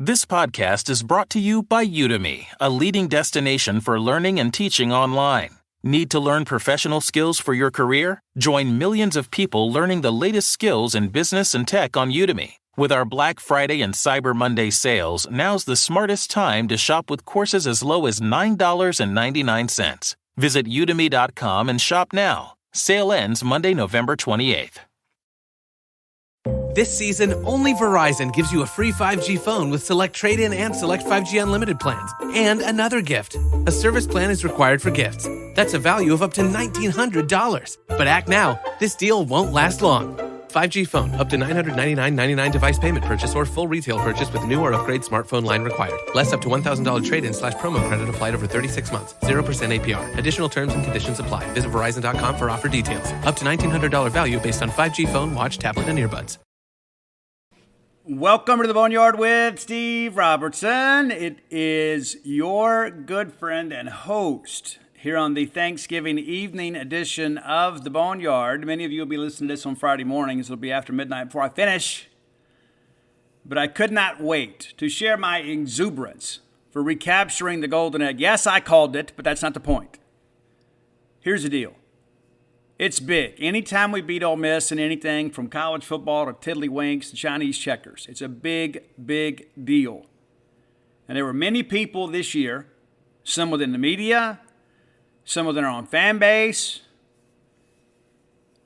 This podcast is brought to you by Udemy, a leading destination for learning and teaching online. Need to learn professional skills for your career? Join millions of people learning the latest skills in business and tech on Udemy. With our Black Friday and Cyber Monday sales, now's the smartest time to shop with courses as low as $9.99. Visit udemy.com and shop now. Sale ends Monday, November 28th. This season, only Verizon gives you a free 5G phone with select trade-in and select 5G unlimited plans. And another gift. A service plan is required for gifts. That's a value of up to $1,900. But act now. This deal won't last long. 5G phone, up to $999.99 device payment purchase or full retail purchase with new or upgrade smartphone line required. Less up to $1,000 trade-in/promo credit applied over 36 months. 0% APR. Additional terms and conditions apply. Visit Verizon.com for offer details. Up to $1,900 value based on 5G phone, watch, tablet, and earbuds. Welcome to the Boneyard with Steve Robertson. It is your good friend and host here on the Thanksgiving evening edition of the Boneyard. Many of you will be listening to this on Friday mornings. It'll be after midnight before I finish. But I could not wait to share my exuberance for recapturing the golden egg. Yes, I called it, but that's not the point. Here's the deal. It's big. Anytime we beat Ole Miss in anything from college football to tiddlywinks to Chinese checkers, it's a big, big deal. And there were many people this year, some within the media, some within our own fan base,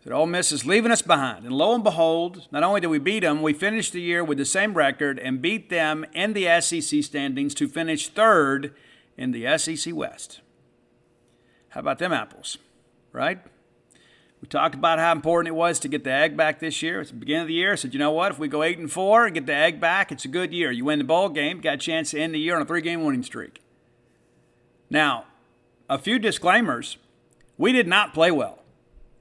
that Ole Miss is leaving us behind. And lo and behold, not only did we beat them, we finished the year with the same record and beat them in the SEC standings to finish third in the SEC West. How about them apples, right? We talked about how important it was to get the egg back this year. It's the beginning of the year. I said, you know what? If we go 8-4 and get the egg back, it's a good year. You win the bowl game, got a chance to end the year on a 3-game winning streak. Now, a few disclaimers. We did not play well.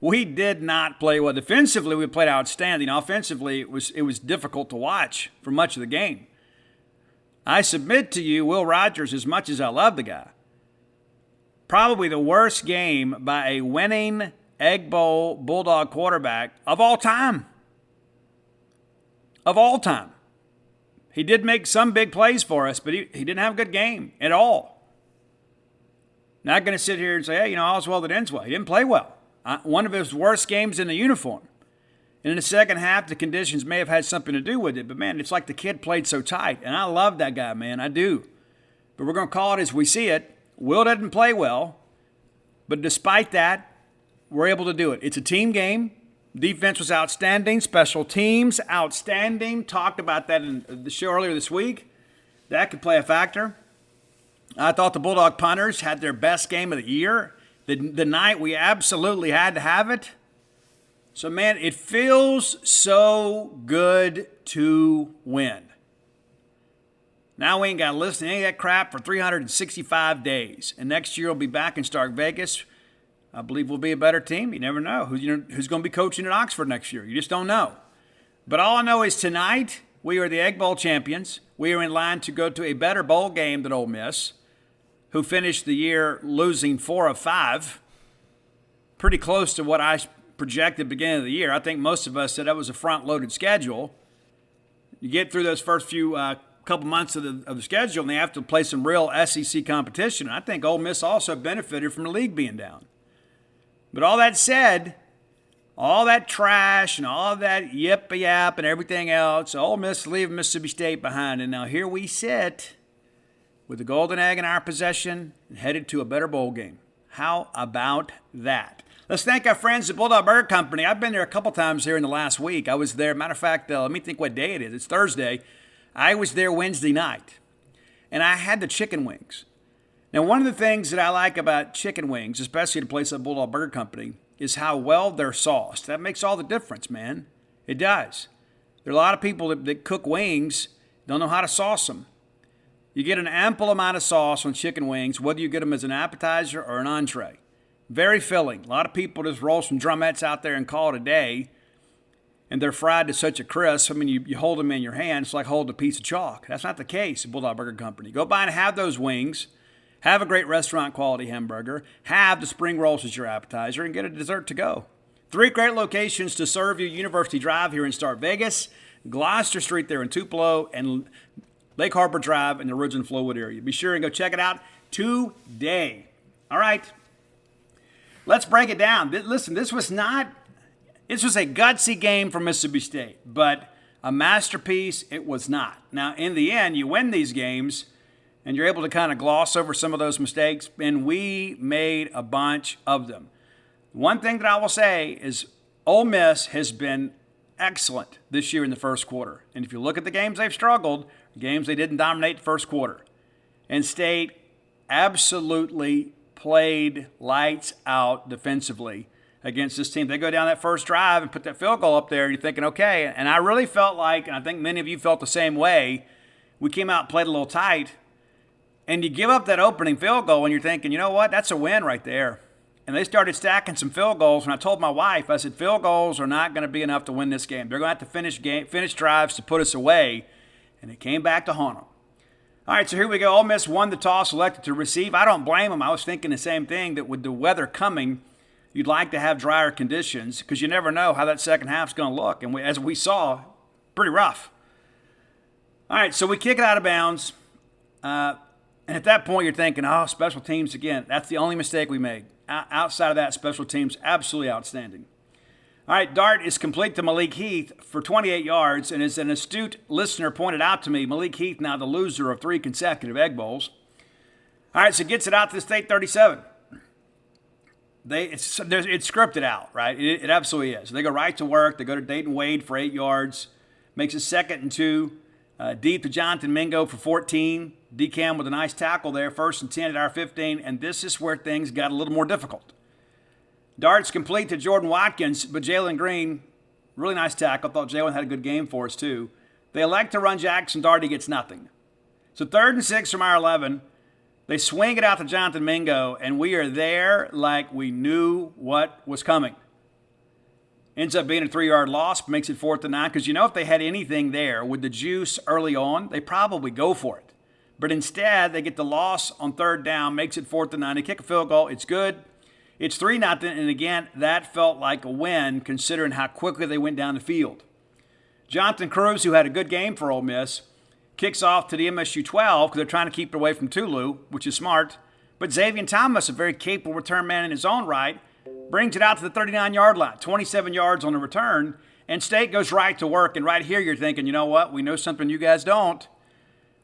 We did not play well. Defensively, we played outstanding. Offensively, it was difficult to watch for much of the game. I submit to you, Will Rogers, as much as I love the guy, probably the worst game by a winning Egg Bowl Bulldog quarterback of all time. Of all time. He did make some big plays for us, but he didn't have a good game at all. Not going to sit here and say, hey, all's well that ends well. He didn't play well. One of his worst games in the uniform. And in the second half, the conditions may have had something to do with it. But, man, it's like the kid played so tight. And I love that guy, man. I do. But we're going to call it as we see it. Will didn't play well. But despite that, we're able to do it. It's a team game. Defense was outstanding. Special teams, outstanding. Talked about that in the show earlier this week. That could play a factor. I thought the Bulldog punters had their best game of the year. The night we absolutely had to have it. So, man, it feels so good to win. Now we ain't got to listen to any of that crap for 365 days. And next year we'll be back in Starkville. I believe we'll be a better team. You never know who's going to be coaching at Oxford next year. You just don't know. But all I know is tonight we are the Egg Bowl champions. We are in line to go to a better bowl game than Ole Miss, who finished the year losing 4 of 5. Pretty close to what I projected at the beginning of the year. I think most of us said that was a front-loaded schedule. You get through those first few couple months of the schedule, and they have to play some real SEC competition. I think Ole Miss also benefited from the league being down. But all that said, all that trash and all that yip-yap and everything else, Ole Miss leaving Mississippi State behind. And now here we sit with the golden egg in our possession and headed to a better bowl game. How about that? Let's thank our friends at Bulldog Burger Company. I've been there a couple times here in the last week. I was there. Matter of fact, let me think what day it is. It's Thursday. I was there Wednesday night, and I had the chicken wings. Now, one of the things that I like about chicken wings, especially at a place like Bulldog Burger Company, is how well they're sauced. That makes all the difference, man. It does. There are a lot of people that cook wings, don't know how to sauce them. You get an ample amount of sauce on chicken wings, whether you get them as an appetizer or an entree. Very filling. A lot of people just roll some drumettes out there and call it a day, and they're fried to such a crisp. I mean, you hold them in your hand, it's like holding a piece of chalk. That's not the case at Bulldog Burger Company. Go by and have those wings. Have a great restaurant quality hamburger. Have the spring rolls as your appetizer and get a dessert to go. 3 great locations to serve you. University Drive here in Starkville, Gloucester Street there in Tupelo, and Lake Harbor Drive in the original Flowwood area. Be sure and go check it out today. All right. Let's break it down. Listen, this was a gutsy game for Mississippi State, but a masterpiece it was not. Now, in the end, you win these games, and you're able to kind of gloss over some of those mistakes, and we made a bunch of them. One thing that I will say is Ole Miss has been excellent this year in the first quarter. And if you look at the games they've struggled, games they didn't dominate the first quarter. And State absolutely played lights out defensively against this team. They go down that first drive and put that field goal up there, and you're thinking, okay. And I really felt like, and I think many of you felt the same way, we came out and played a little tight. And you give up that opening field goal, and you're thinking, you know what, that's a win right there. And they started stacking some field goals, and I told my wife, I said, field goals are not going to be enough to win this game. They're going to have to finish drives to put us away, and it came back to haunt them. All right, so here we go. Ole Miss won the toss, elected to receive. I don't blame them. I was thinking the same thing, that with the weather coming, you'd like to have drier conditions because you never know how that second half's going to look. And as we saw, pretty rough. All right, so we kick it out of bounds. And at that point, you're thinking, oh, special teams again. That's the only mistake we made. Outside of that, special teams, absolutely outstanding. All right, dart is complete to Malik Heath for 28 yards, and as an astute listener pointed out to me, Malik Heath now the loser of 3 consecutive Egg Bowls. All right, so gets it out to the State 37. It's scripted out, right? It absolutely is. So they go right to work. They go to Dayton Wade for 8 yards. Makes it 2nd and 2. Deep to Jonathan Mingo for 14. DeCam with a nice tackle there. 1st and 10 at our 15. And this is where things got a little more difficult. Darts complete to Jordan Watkins, but Jalen Green, really nice tackle. Thought Jalen had a good game for us too. They elect to run Jackson Dart. He gets nothing. So 3rd and 6 from our 11. They swing it out to Jonathan Mingo, and we are there like we knew what was coming. Ends up being a 3-yard loss, makes it 4th and 9, because you know if they had anything there with the juice early on, they probably go for it. But instead, they get the loss on 3rd down, makes it 4th and 9. They kick a field goal. It's good. It's 3-0, and again, that felt like a win considering how quickly they went down the field. Jonathan Cruz, who had a good game for Ole Miss, kicks off to the MSU 12 because they're trying to keep it away from Tulu, which is smart. But Xavier Thomas, a very capable return man in his own right, brings it out to the 39-yard line, 27 yards on the return, and State goes right to work. And right here you're thinking, you know what, we know something you guys don't.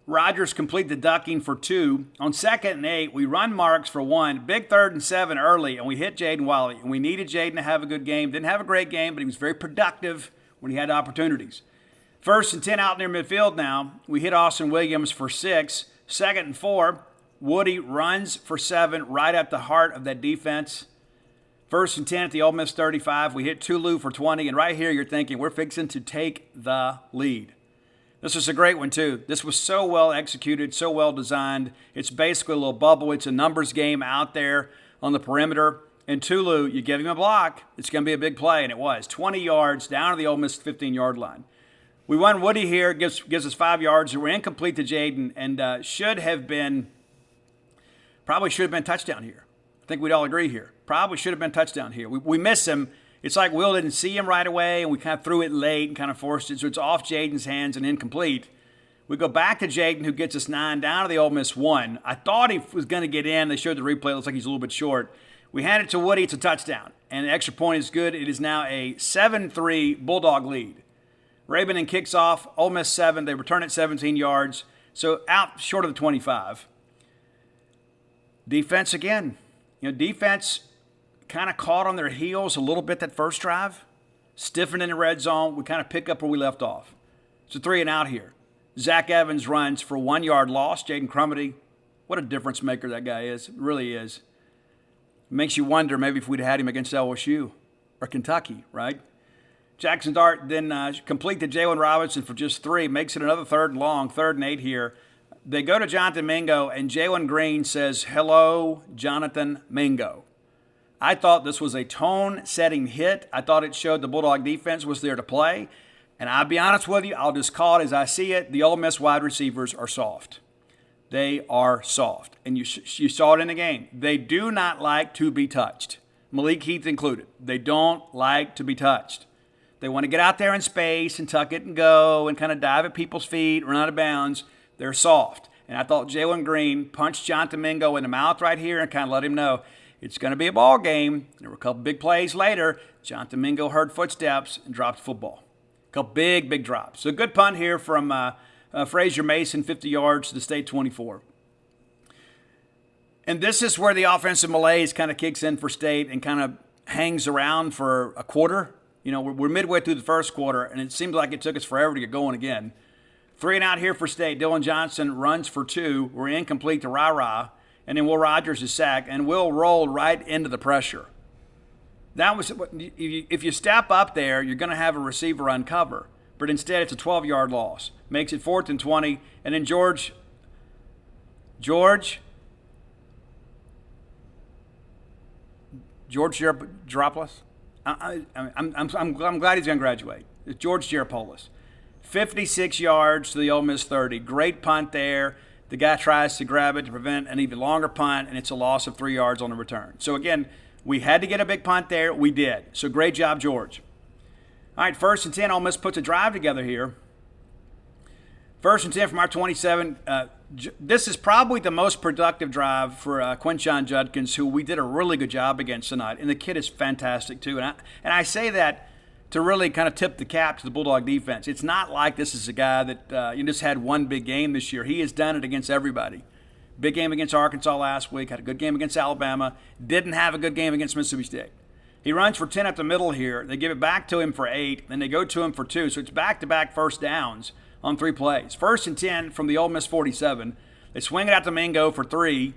Rodgers complete the ducking for 2. On 2nd and 8, we run Marks for 1. Big 3rd and 7 early, and we hit Jaden Wiley. And we needed Jaden to have a good game. Didn't have a great game, but he was very productive when he had opportunities. 1st and 10 out near midfield now. We hit Austin Williams for 6. 2nd and 4, Woody runs for 7 right at the heart of that defense. 1st and 10 at the Ole Miss 35. We hit Tulu for 20. And right here you're thinking we're fixing to take the lead. This was a great one, too. This was so well executed, so well designed. It's basically a little bubble. It's a numbers game out there on the perimeter. And Tulu, you give him a block, it's going to be a big play, and it was. 20 yards down to the Ole Miss 15-yard line. We won Woody here, gives us 5 yards. We're incomplete to Jaden, and probably should have been touchdown here. I think we'd all agree here. Probably should have been touchdown here. We miss him. It's like Will didn't see him right away, and we kind of threw it late and kind of forced it, so it's off Jaden's hands and incomplete. We go back to Jaden, who gets us 9, down to the Ole Miss 1. I thought he was going to get in. They showed the replay. It looks like he's a little bit short. We hand it to Woody. It's a touchdown, and the extra point is good. It is now a 7-3 Bulldog lead. Rabin kicks off. Ole Miss 7. They return it 17 yards, so out short of the 25. Defense again. Defense kind of caught on their heels a little bit that first drive. Stiffened in the red zone. We kind of pick up where we left off. It's a 3 and out here. Zach Evans runs for 1 yard loss. Jaden Crumity, what a difference maker that guy is. It really is. It makes you wonder maybe if we'd had him against LSU or Kentucky, right? Jackson Dart then complete to Jalen Robinson for just 3. Makes it another 3rd and long, 3rd and 8 here. They go to Jonathan Mingo, and Jalen Green says, "Hello, Jonathan Mingo." I thought this was a tone-setting hit. I thought it showed the Bulldog defense was there to play. And I'll be honest with you, I'll just call it as I see it. The Ole Miss wide receivers are soft. They are soft. And you saw it in the game. They do not like to be touched. Malik Heath included. They don't like to be touched. They want to get out there in space and tuck it and go and kind of dive at people's feet, run out of bounds. They're soft. And I thought Jalen Green punched John Domingo in the mouth right here and kind of let him know it's going to be a ball game. There were a couple big plays later. John Domingo heard footsteps and dropped the football. A couple big drops. So good punt here from Frazier Mason, 50 yards to the State 24. And this is where the offensive malaise kind of kicks in for State and kind of hangs around for a quarter. You know, we're midway through the first quarter, and it seems like it took us forever to get going again. 3 and out here for State. Dylan Johnson runs for 2. We're incomplete to Ra-Ra. And then Will Rogers is sacked, and Will rolled right into the pressure. That was, if you step up there, you're going to have a receiver uncover. But instead, it's a 12-yard loss. Makes it 4th and 20. And then George Geropoulos? I'm glad he's going to graduate. It's George Geropoulos. 56 yards to the Ole Miss 30. Great punt there. The guy tries to grab it to prevent an even longer punt, and it's a loss of 3 yards on the return. So, again, we had to get a big punt there. We did. So, great job, George. All right, 1st and 10. Ole Miss puts a drive together here. 1st and 10 from our 27. This is probably the most productive drive for Quinshon Judkins, who we did a really good job against tonight. And the kid is fantastic, too. And I say that to really kind of tip the cap to the Bulldog defense. It's not like this is a guy that just had one big game this year. He has done it against everybody. Big game against Arkansas last week, had a good game against Alabama, didn't have a good game against Mississippi State. He runs for 10 up the middle here. They give it back to him for 8, then they go to him for 2. So it's back-to-back first downs on 3 plays. 1st and 10 from the Ole Miss 47. They swing it out to Mingo for 3.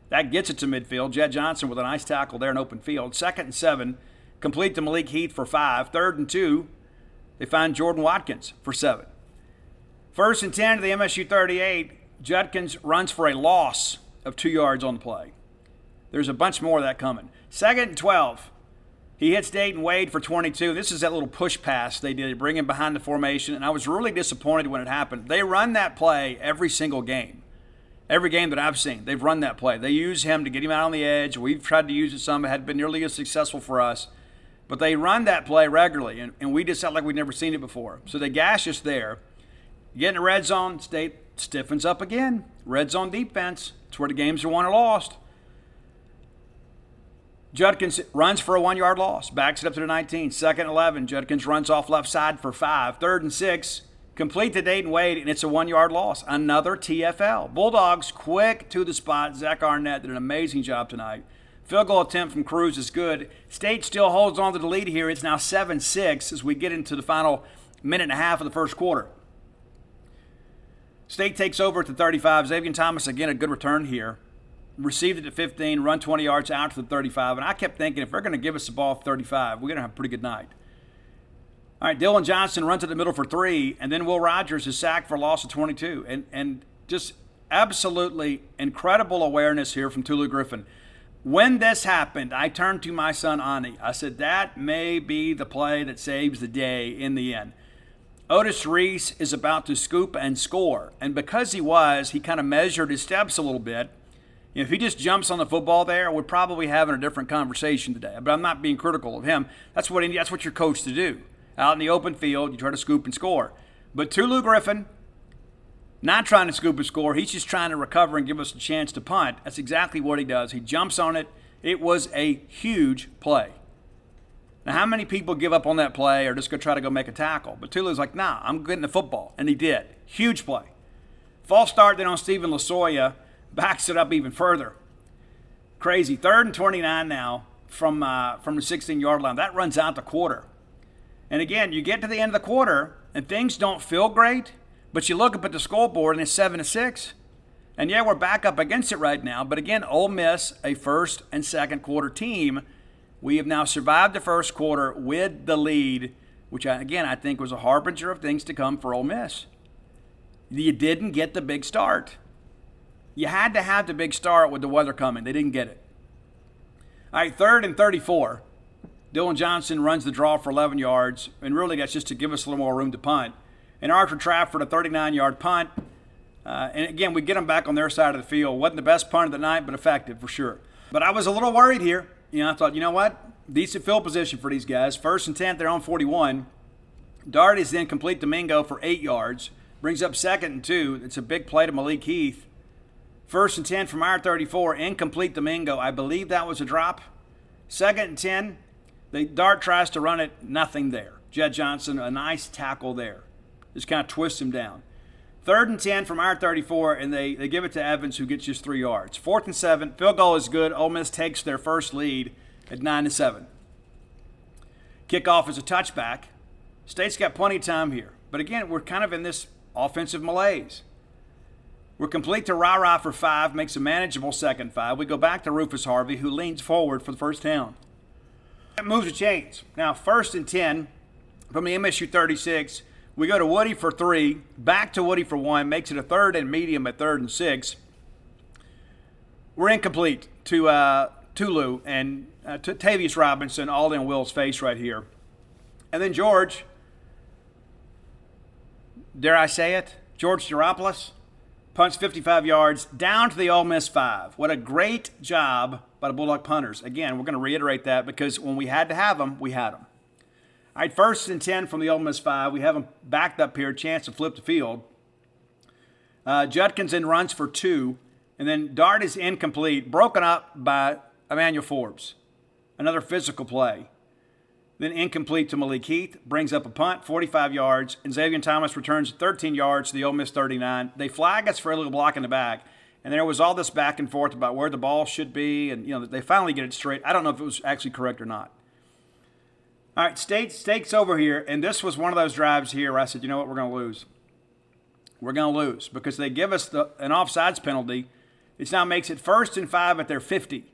That gets it to midfield. Jed Johnson with a nice tackle there in open field. 2nd and 7. Complete to Malik Heath for 5. 3rd and 2, they find Jordan Watkins for 7. 1st and 10 to the MSU 38. Judkins runs for a loss of 2 yards on the play. There's a bunch more of that coming. 2nd and 12. He hits Dayton Wade for 22. This is that little push pass they did. They bring him behind the formation, and I was really disappointed when it happened. They run that play every single game. Every game that I've seen, they've run that play. They use him to get him out on the edge. We've tried to use it some. It hadn't been nearly as successful for us. But they run that play regularly, and we just felt like we'd never seen it before. So they gash us there. Get in the red zone, State stiffens up again. Red zone defense. It's where the games are won or lost. Judkins runs for a 1-yard loss. Backs it up to the 19. 2nd and 11. Judkins runs off left side for 5. 3rd and 6. Complete to Dayton Wade, and it's a 1-yard loss. Another TFL. Bulldogs quick to the spot. Zach Arnett did an amazing job tonight. Field goal attempt from Cruz is good. State still holds on to the lead here. It's now 7-6 as we get into the final minute and a half of the first quarter. State takes over at the 35. Xavier Thomas, again, a good return here. Received it at 15, run 20 yards out to the 35. And I kept thinking, if they're going to give us the ball at 35, we're going to have a pretty good night. All right, Dylan Johnson runs to the middle for 3, and then Will Rogers is sacked for a loss of 22. And just absolutely incredible awareness here from Tulu Griffin. When this happened, I turned to my son, Ani. I said, that may be the play that saves the day in the end. Otis Reese is about to scoop and score. And because he kind of measured his steps a little bit. If he just jumps on the football there, we're probably having a different conversation today. But I'm not being critical of him. That's what you're coached to do. Out in the open field, you try to scoop and score. But Tulu Griffin, not trying to scoop and score. He's just trying to recover and give us a chance to punt. That's exactly what he does. He jumps on it. It was a huge play. Now, how many people give up on that play or just go try to go make a tackle? But Tulu's like, nah, I'm getting the football. And he did. Huge play. False start then on Stephen Lasoya. Backs it up even further. Crazy. 3rd and 29 now from the 16-yard line. That runs out the quarter. And again, you get to the end of the quarter and things don't feel great. But you look up at the scoreboard and it's 7-6. And yeah, we're back up against it right now. But again, Ole Miss, a first and second quarter team. We have now survived the first quarter with the lead, which I think was a harbinger of things to come for Ole Miss. You didn't get the big start. You had to have the big start with the weather coming. They didn't get it. All right, 3rd and 34. Dylan Johnson runs the draw for 11 yards. And really, that's just to give us a little more room to punt. And Arthur Trafford, a 39-yard punt. And again, we get them back on their side of the field. Wasn't the best punt of the night, but effective for sure. But I was a little worried here. I thought, you know what? Decent field position for these guys. 1st and 10, they're on 41. Dart is then complete to Mingo for 8 yards. Brings up 2nd and 2. It's a big play to Malik Heath. 1st and 10 from our 34. Incomplete to Mingo. I believe that was a drop. 2nd and 10. Dart tries to run it. Nothing there. Jed Johnson, a nice tackle there. Just kind of twists him down. 3rd and 10 from our 34, and they give it to Evans, who gets just 3 yards. 4th and 7. Field goal is good. Ole Miss takes their first lead at 9-7. Kickoff is a touchback. State's got plenty of time here. But again, we're kind of in this offensive malaise. We're complete to Ra for 5, makes a manageable 2nd 5. We go back to Rufus Harvey, who leans forward for the first down. That moves the chains. Now, 1st and 10 from the MSU 36. We go to Woody for 3, back to Woody for 1, makes it a 3rd and medium at 3rd and 6. We're incomplete to Tulu and to Tavius Robinson, all in Will's face right here. And then George, dare I say it, George Geropoulos, punts 55 yards down to the Ole Miss 5. What a great job by the Bulldog punters. Again, we're going to reiterate that because when we had to have them, we had them. All right, 1st and 10 from the Ole Miss 5. We have them backed up here, chance to flip the field. Judkins then runs for 2, and then Dart is incomplete, broken up by Emmanuel Forbes. Another physical play. Then incomplete to Malik Heath, brings up a punt, 45 yards, and Xavier Thomas returns 13 yards to the Ole Miss 39. They flag us for a little block in the back, and there was all this back and forth about where the ball should be, and they finally get it straight. I don't know if it was actually correct or not. All right, State's over here, and this was one of those drives here where I said, you know what, we're going to lose. We're going to lose because they give us an offsides penalty. It now makes it 1st and 5 at their 50.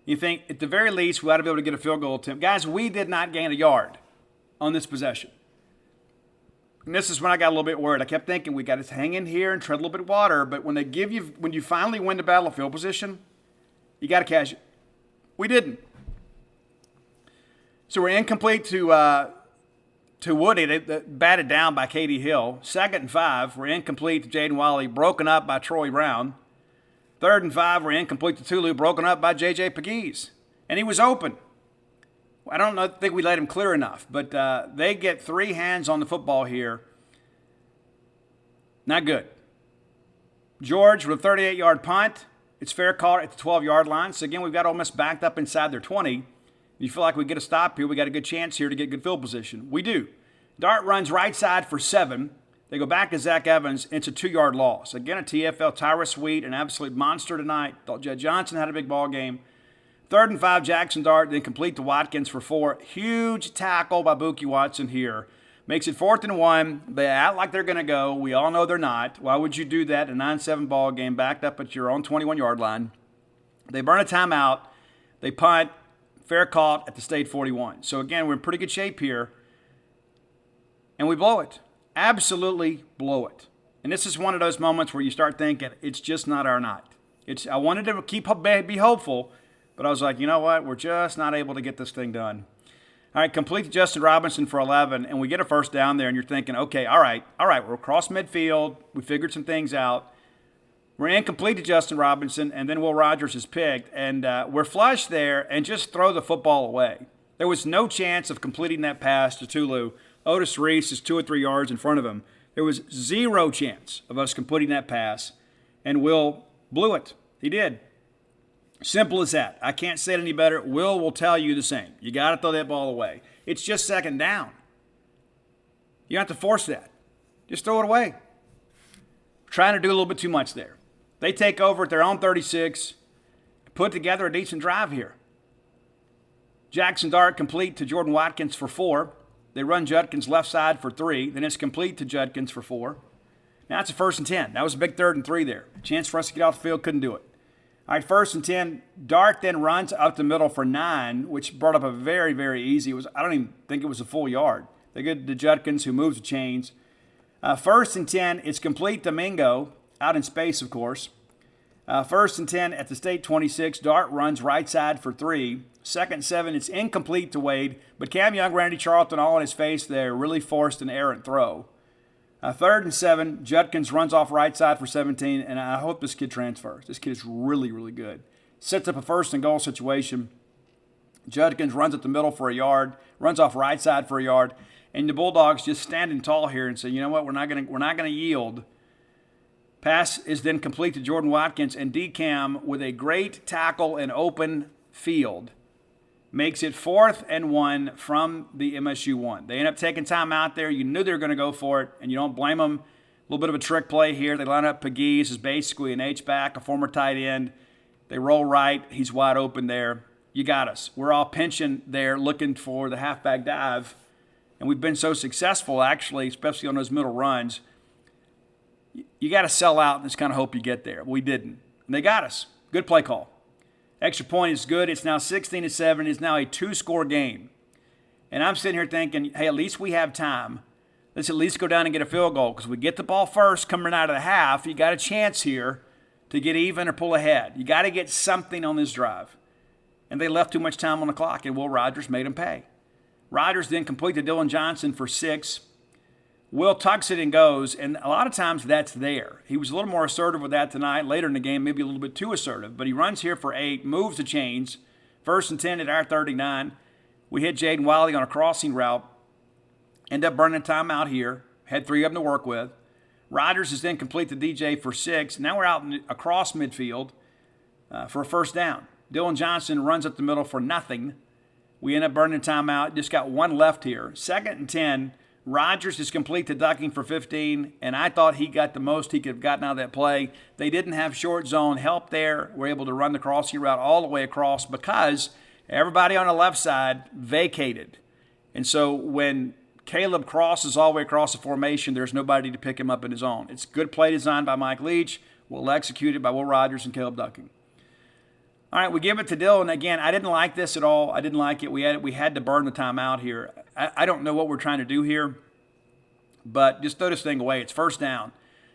You think, at the very least, we ought to be able to get a field goal attempt. Guys, we did not gain a yard on this possession. And this is when I got a little bit worried. I kept thinking we got to hang in here and tread a little bit of water, but when you finally win the battle of field position, you got to cash it. We didn't. So we're incomplete to Woody. They batted down by Katie Hill. 2nd and 5, we're incomplete to Jaden Wally, broken up by Troy Brown. 3rd and 5, we're incomplete to Tulu, broken up by J.J. Pegues. And he was open. I don't think we let him clear enough, but they get 3 hands on the football here. Not good. George with a 38-yard punt. It's fair caught at the 12-yard line. So, again, we've got Ole Miss backed up inside their 20. You feel like we get a stop here, we got a good chance here to get good field position. We do. Dart runs right side for 7. They go back to Zach Evans. It's a 2-yard loss. Again, a TFL. Tyra Sweet, an absolute monster tonight. Thought Jed Johnson had a big ball game. 3rd and 5, Jackson Dart, then complete to Watkins for 4. Huge tackle by Buki Watson here. Makes it 4th and 1. They act like they're going to go. We all know they're not. Why would you do that? A 9-7 ball game backed up at your own 21-yard line. They burn a timeout. They punt. Fair caught at the State 41. So, again, we're in pretty good shape here. And we blow it. Absolutely blow it. And this is one of those moments where you start thinking, it's just not our night. I wanted to be hopeful, but I was like, you know what? We're just not able to get this thing done. All right, complete to Justin Robinson for 11, and we get a first down there, and you're thinking, okay, all right, we're across midfield. We figured some things out. We're incomplete to Justin Robinson, and then Will Rogers is picked, and we're flush there and just throw the football away. There was no chance of completing that pass to Tulu. Otis Reese is 2 or 3 yards in front of him. There was zero chance of us completing that pass, and Will blew it. He did. Simple as that. I can't say it any better. Will tell you the same. You got to throw that ball away. It's just 2nd down. You don't have to force that. Just throw it away. Trying to do a little bit too much there. They take over at their own 36, put together a decent drive here. Jackson Dart complete to Jordan Watkins for 4. They run Judkins left side for 3. Then it's complete to Judkins for 4. Now it's a 1st and 10. That was a big 3rd and 3 there. Chance for us to get off the field, couldn't do it. All right, 1st and 10. Dart then runs up the middle for 9, which brought up a very, very easy. I don't even think it was a full yard. They get to Judkins, who moves the chains. 1st and 10. It's complete to Mingo, out in space, of course. 1st and 10 at the State 26. Dart runs right side for 3. 2nd and 7. It's incomplete to Wade, but Cam Young, Randy Charlton, all in his face there, really forced an errant throw. 3rd and 7. Judkins runs off right side for 17, and I hope this kid transfers. This kid is really, really good. Sets up a 1st and goal situation. Judkins runs at the middle for a yard, runs off right side for a yard, And the Bulldogs just standing tall here and say, you know what, we're not gonna yield. Pass is then complete to Jordan Watkins, and DCAM with a great tackle and open field makes it 4th and 1 from the MSU 1. They end up taking time out there. You knew they were going to go for it, and you don't blame them. A little bit of a trick play here. They line up Pegues as basically an H-back, a former tight end. They roll right. He's wide open there. You got us. We're all pinching there looking for the halfback dive, and we've been so successful, actually, especially on those middle runs. You got to sell out and just kind of hope you get there. We didn't. And they got us. Good play call. Extra point is good. It's now 16-7. It's now a 2-score game. And I'm sitting here thinking, hey, at least we have time. Let's at least go down and get a field goal, because we get the ball first coming out of the half. You got a chance here to get even or pull ahead. You got to get something on this drive. And they left too much time on the clock, and Will Rogers made them pay. Rogers then completed Dylan Johnson for 6. Will tucks it and goes, and a lot of times that's there. He was a little more assertive with that tonight. Later in the game, maybe a little bit too assertive, but he runs here for 8, moves the chains. 1st and 10 at our 39. We hit Jaden Wiley on a crossing route. End up burning timeout here. Had 3 of them to work with. Rogers is then complete to DJ for 6. Now we're out across midfield for a 1st down. Dylan Johnson runs up the middle for nothing. We end up burning timeout. Just got 1 left here. 2nd and 10. Rogers is complete to ducking for 15, and I thought he got the most he could have gotten out of that play. They didn't have short zone help there. We're able to run the crossing route all the way across because everybody on the left side vacated. And so when Caleb crosses all the way across the formation, there's nobody to pick him up in his own. It's good play design by Mike Leach, well executed by Will Rogers and Caleb Ducking. All right, we give it to Dylan. Again, I didn't like this at all. I didn't like it. We had to burn the timeout here. I don't know what we're trying to do here, but just throw this thing away. It's 1st down.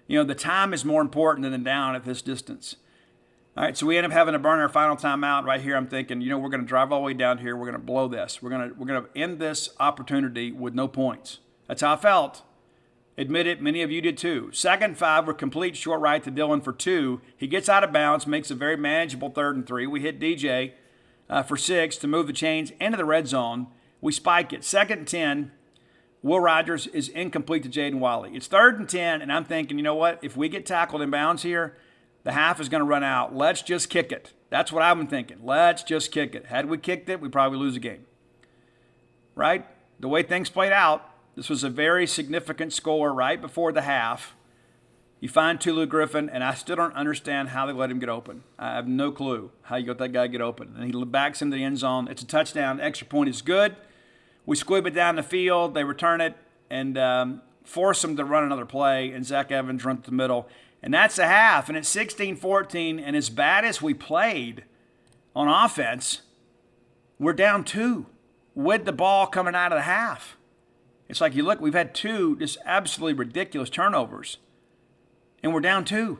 You know, the time is more important than the down at this distance. All right, so we end up having to burn our final timeout right here. I'm thinking, you know, we're going to drive all the way down here. We're going to blow this. We're going to end this opportunity with no points. That's how I felt. Admit it, many of you did too. 2nd and 5, we're complete short right to Dylan for 2. He gets out of bounds, makes a very manageable 3rd and 3. We hit DJ for 6 to move the chains into the red zone. We spike it. 2nd and 10, Will Rogers is incomplete to Jaden Wiley. It's 3rd and 10, and I'm thinking, you know what? If we get tackled in bounds here, the half is going to run out. Let's just kick it. That's what I've been thinking. Let's just kick it. Had we kicked it, we'd probably lose the game. Right? The way things played out, this was a very significant score right before the half. You find Tulu Griffin, and I still don't understand how they let him get open. I have no clue how you let that guy get open. And he backs into the end zone. It's a touchdown. Extra point is good. We squib it down the field. They return it and force them to run another play, and Zach Evans runs to the middle. And that's a half, and it's 16-14, and as bad as we played on offense, we're down 2 with the ball coming out of the half. It's like you look, we've had 2 just absolutely ridiculous turnovers, and we're down 2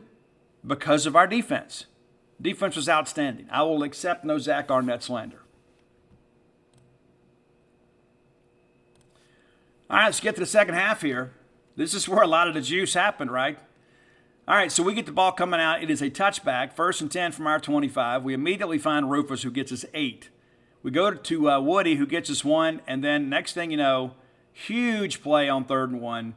because of our defense. Defense was outstanding. I will accept no Zach Arnett slander. All right, let's get to the second half here. This is where a lot of the juice happened, right? All right, so we get the ball coming out. It is a touchback, 1st and 10 from our 25. We immediately find Rufus, who gets us 8. We go to Woody, who gets us 1, and then next thing you know, huge play on 3rd and 1.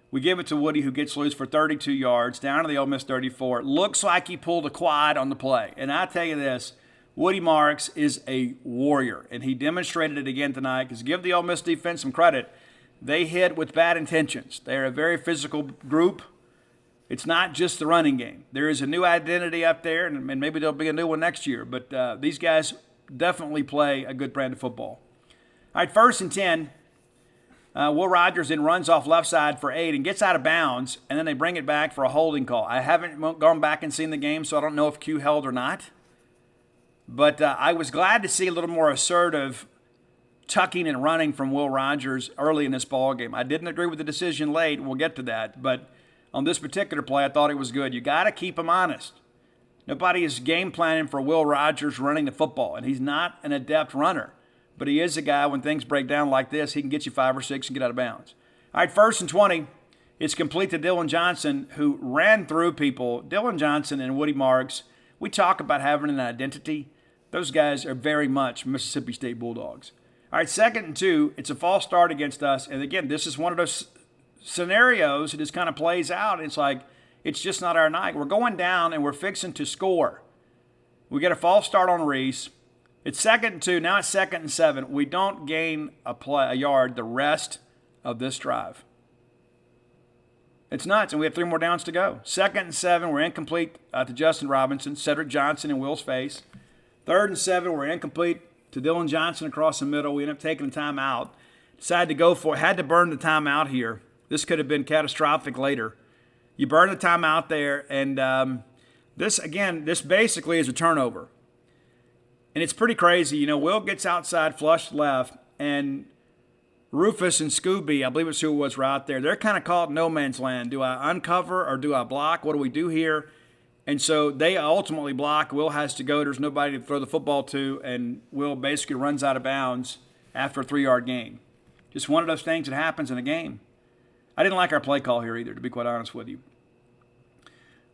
We give it to Woody, who gets loose for 32 yards, down to the Ole Miss 34. It looks like he pulled a quad on the play. And I tell you this, Woody Marks is a warrior, and he demonstrated it again tonight, because give the Ole Miss defense some credit. They hit with bad intentions. They're a very physical group. It's not just the running game. There is a new identity up there, and maybe there'll be a new one next year. But these guys definitely play a good brand of football. All right, 1st and 10. Will Rogers then runs off left side for 8 and gets out of bounds, and then they bring it back for a holding call. I haven't gone back and seen the game, so I don't know if Q held or not. But I was glad to see a little more assertive tucking and running from Will Rogers early in this ball game. I didn't agree with the decision late, and we'll get to that. But on this particular play, I thought it was good. You got to keep him honest. Nobody is game planning for Will Rogers running the football, and he's not an adept runner. But he is a guy, when things break down like this, he can get you 5 or 6 and get out of bounds. All right, 1st and 20. It's complete to Dylan Johnson, who ran through people. Dylan Johnson and Woody Marks, we talk about having an identity. Those guys are very much Mississippi State Bulldogs. All right, 2nd and 2. It's a false start against us. And again, this is one of those scenarios that just kind of plays out. It's like, it's just not our night. We're going down and we're fixing to score. We get a false start on Reese. It's 2nd and 2. Now it's 2nd and 7. We don't gain a yard the rest of this drive. It's nuts, and we have 3 more downs to go. 2nd and 7, we're incomplete to Justin Robinson, Cedric Johnson in Will's face. 3rd and 7, we're incomplete to Dylan Johnson across the middle. We end up taking a timeout. Decided to go for it. Had to burn the timeout here. This could have been catastrophic later. You burn the timeout there, and this basically is a turnover. And it's pretty crazy. You know, Will gets outside, flush left, and Rufus and Scooby, I believe it's who it was right there, they're kind of caught in no man's land. Do I uncover or do I block? What do we do here? And so they ultimately block. Will has to go. There's nobody to throw the football to, and Will basically runs out of bounds after a 3-yard gain. Just one of those things that happens in a game. I didn't like our play call here either, to be quite honest with you.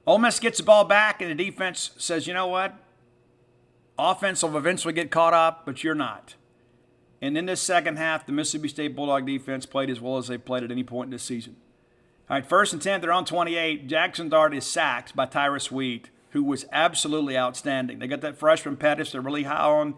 Ole Miss gets the ball back, and the defense says, you know what? Offense will eventually get caught up, but you're not. And in this second half, the Mississippi State Bulldog defense played as well as they've played at any point in this season. All right, 1st and 10, they're on 28. Jackson Dart is sacked by Tyrus Wheat, who was absolutely outstanding. They got that freshman Pettis they're really high on.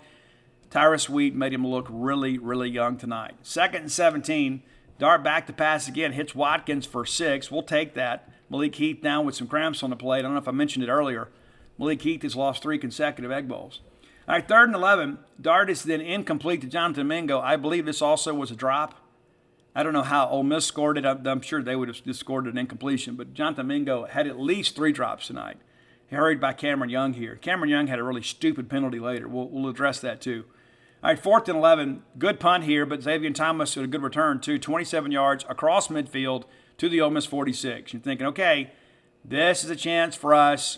Tyrus Wheat made him look really, really young tonight. 2nd and 17, Dart back to pass again, hits Watkins for 6. We'll take that. Malik Heath down with some cramps on the plate. I don't know if I mentioned it earlier. Malik Heath has lost 3 consecutive Egg Bowls. All right, 3rd and 11. Dart is then incomplete to Jonathan Mingo. I believe this also was a drop. I don't know how Ole Miss scored it. I'm sure they would have just scored an incompletion. But Jonathan Mingo had at least 3 drops tonight. He hurried by Cameron Young here. Cameron Young had a really stupid penalty later. We'll address that too. All right, 4th and 11. Good punt here, but Xavier Thomas with a good return too. 27 yards across midfield to the Ole Miss 46. You're thinking, okay, this is a chance for us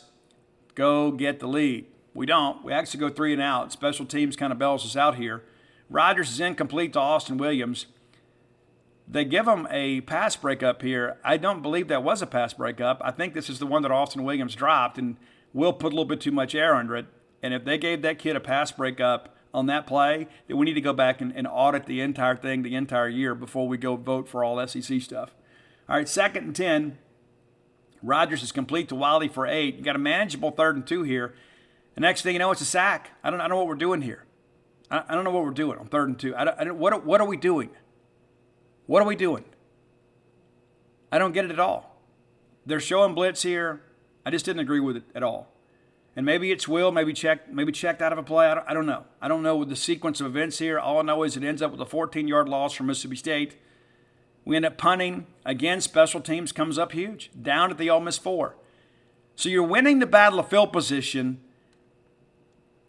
to go get the lead. We don't. We actually go 3 and out. Special teams kind of bails us out here. Rogers is incomplete to Austin Williams. They give him a pass breakup here. I don't believe that was a pass breakup. I think this is the one that Austin Williams dropped, and Will put a little bit too much air under it. And if they gave that kid a pass breakup on that play, then we need to go back and audit the entire thing the entire year before we go vote for all SEC stuff. All right, 2nd and 10. Rogers is complete to Wiley for 8. You got a manageable 3rd and 2 here. The next thing you know, it's a sack. I don't know what we're doing here. I don't know what we're doing on 3rd and 2. What are we doing? What are we doing? I don't get it at all. They're showing blitz here. I just didn't agree with it at all. And maybe it's Will, maybe checked out of a play. I don't know. I don't know the sequence of events here. All I know is it ends up with a 14-yard loss for Mississippi State. We end up punting. Again, special teams comes up huge. Down at the Ole Miss 4. So you're winning the battle of field position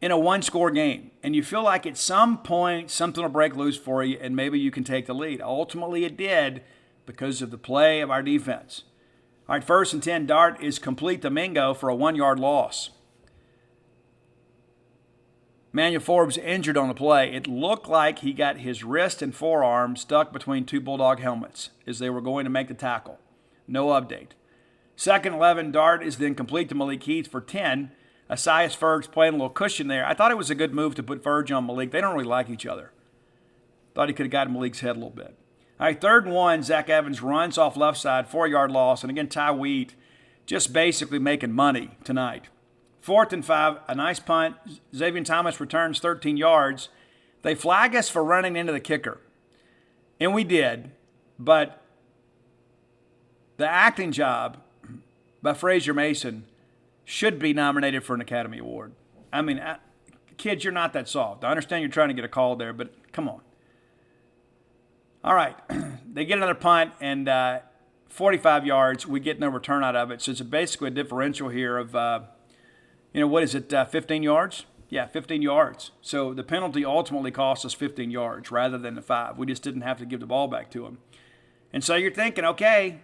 in a 1-score game. And you feel like at some point something will break loose for you and maybe you can take the lead. Ultimately it did because of the play of our defense. All right, 1st and 10, Dart is complete to Mingo for a 1-yard loss. Manuel Forbes injured on the play. It looked like he got his wrist and forearm stuck between 2 Bulldog helmets as they were going to make the tackle. No update. 2nd and 11, Dart is then complete to Malik Heath for 10. Asias Ferg's playing a little cushion there. I thought it was a good move to put Ferg on Malik. They don't really like each other. Thought he could have gotten Malik's head a little bit. All right, 3rd and 1, Zach Evans runs off left side, 4-yard loss. And again, Ty Wheat just basically making money tonight. 4th and 5, a nice punt. Xavier Thomas returns 13 yards. They flag us for running into the kicker. And we did. But the acting job by Frazier Mason should be nominated for an Academy Award. I mean, kids, you're not that soft. I understand you're trying to get a call there, but come on. All right. They get another punt, and 45 yards. We get no return out of it. So it's basically a differential here of, 15 yards? Yeah, 15 yards. So the penalty ultimately cost us 15 yards rather than the 5. We just didn't have to give the ball back to him. And so you're thinking, okay,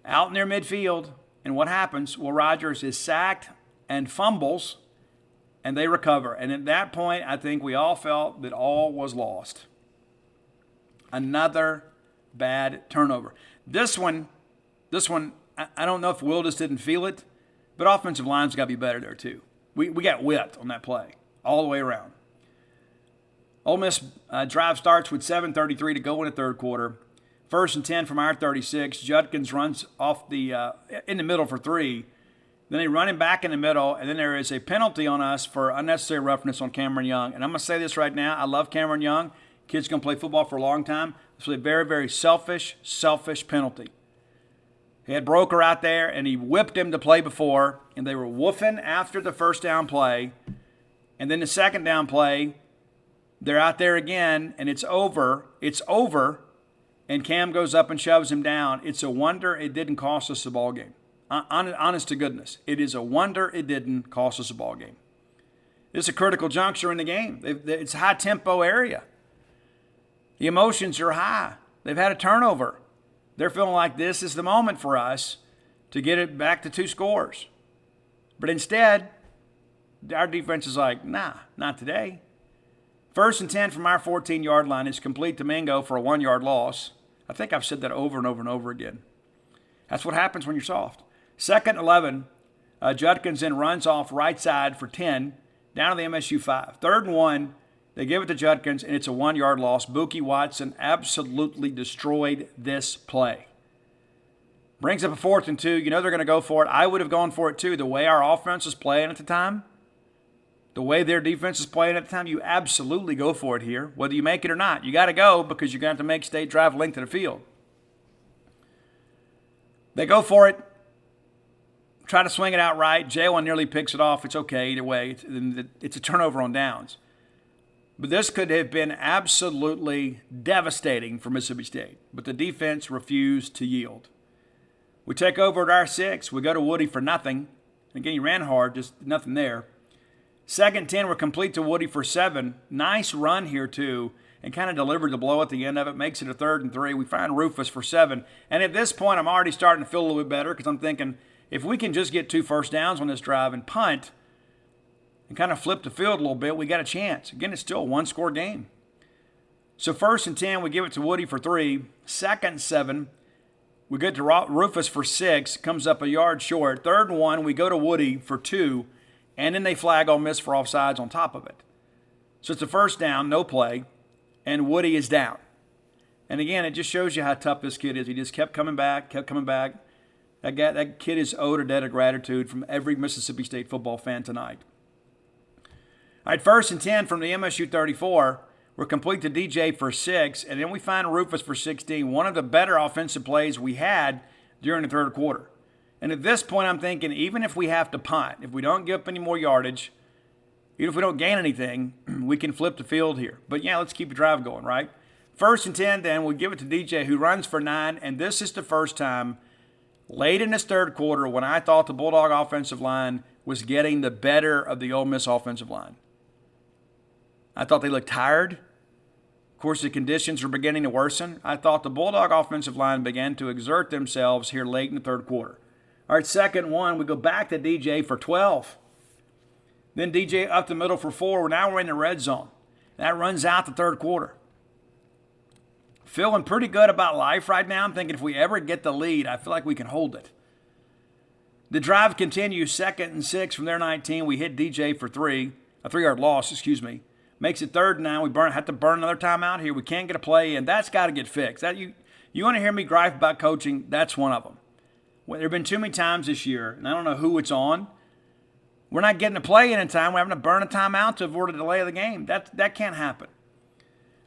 out near midfield, and what happens? Well, Rogers is sacked and fumbles, and they recover. And at that point, I think we all felt that all was lost. Another bad turnover. This one, I don't know if Will just didn't feel it, but offensive line's got to be better there too. We got whipped on that play all the way around. Ole Miss drive starts with 7:33 to go in the third quarter. 1st and 10 from our 36. Judkins runs off in the middle for 3. Then they run him back in the middle, and then there is a penalty on us for unnecessary roughness on Cameron Young. And I'm going to say this right now. I love Cameron Young. Kid's going to play football for a long time. This was a very, very selfish penalty. He had Broker out there, and he whipped him to play before, and they were woofing after the first down play. And then the second down play, they're out there again, and it's over. It's over, and Cam goes up and shoves him down. It's a wonder it didn't cost us the ball game. Honest to goodness, it is a wonder it didn't cost us a ball game. It's a critical juncture in the game. It's a high-tempo area. The emotions are high. They've had a turnover. They're feeling like this is the moment for us to get it back to 2 scores. But instead, our defense is like, nah, not today. 1st and 10 from our 14-yard line is complete to Mingo for a 1-yard loss. I think I've said that over and over and over again. That's what happens when you're soft. 2nd and 11, Judkins then runs off right side for 10 down to the MSU 5. 3rd and 1, they give it to Judkins, and it's a 1-yard loss. Buki Watson absolutely destroyed this play. Brings up a 4th and 2. You know they're going to go for it. I would have gone for it too. The way our offense was playing at the time, the way their defense is playing at the time, you absolutely go for it here. Whether you make it or not, you got to go because you're going to have to make State drive length of the field. They go for it. Try to swing it out right. Jalen nearly picks it off. It's okay either way. It's a turnover on downs. But this could have been absolutely devastating for Mississippi State. But the defense refused to yield. We take over at our 6. We go to Woody for nothing. Again, he ran hard, just nothing there. 2nd and 10, we're complete to Woody for 7. Nice run here, too, and kind of delivered the blow at the end of it. Makes it a 3rd and 3. We find Rufus for 7. And at this point, I'm already starting to feel a little bit better because I'm thinking, if we can just get 2 first downs on this drive and punt and kind of flip the field a little bit, we got a chance. Again, it's still a 1-score game. So 1st and 10, we give it to Woody for 3. 2nd and 7, we get to Rufus for 6. Comes up a yard short. 3rd and 1, we go to Woody for 2. And then they flag Ole Miss for offsides on top of it. So it's a 1st down, no play, and Woody is down. And again, it just shows you how tough this kid is. He just kept coming back. That kid is owed a debt of gratitude from every Mississippi State football fan tonight. All right, 1st and 10 from the MSU 34. We're complete to DJ for 6, and then we find Rufus for 16. One of the better offensive plays we had during the third quarter. And at this point, I'm thinking, even if we have to punt, if we don't give up any more yardage, even if we don't gain anything, we can flip the field here. But yeah, let's keep the drive going, right? 1st and 10, then we give it to DJ, who runs for 9, and this is the first time late in this third quarter when I thought the Bulldog offensive line was getting the better of the Ole Miss offensive line. I thought they looked tired. Of course, the conditions were beginning to worsen. I thought the Bulldog offensive line began to exert themselves here late in the third quarter. All right, 2nd and 1, we go back to DJ for 12. Then DJ up the middle for 4. Now we're in the red zone. That runs out the third quarter. Feeling pretty good about life right now. I'm thinking if we ever get the lead, I feel like we can hold it. The drive continues, 2nd and 6 from their 19. We hit DJ for 3, a 3-yard loss, Makes it 3rd and 9. We have to burn another timeout here. We can't get a play in. That's got to get fixed. You want to hear me gripe about coaching? That's one of them. Well, there have been too many times this year, and I don't know who it's on. We're not getting a play in time. We're having to burn a timeout to avoid a delay of the game. That can't happen.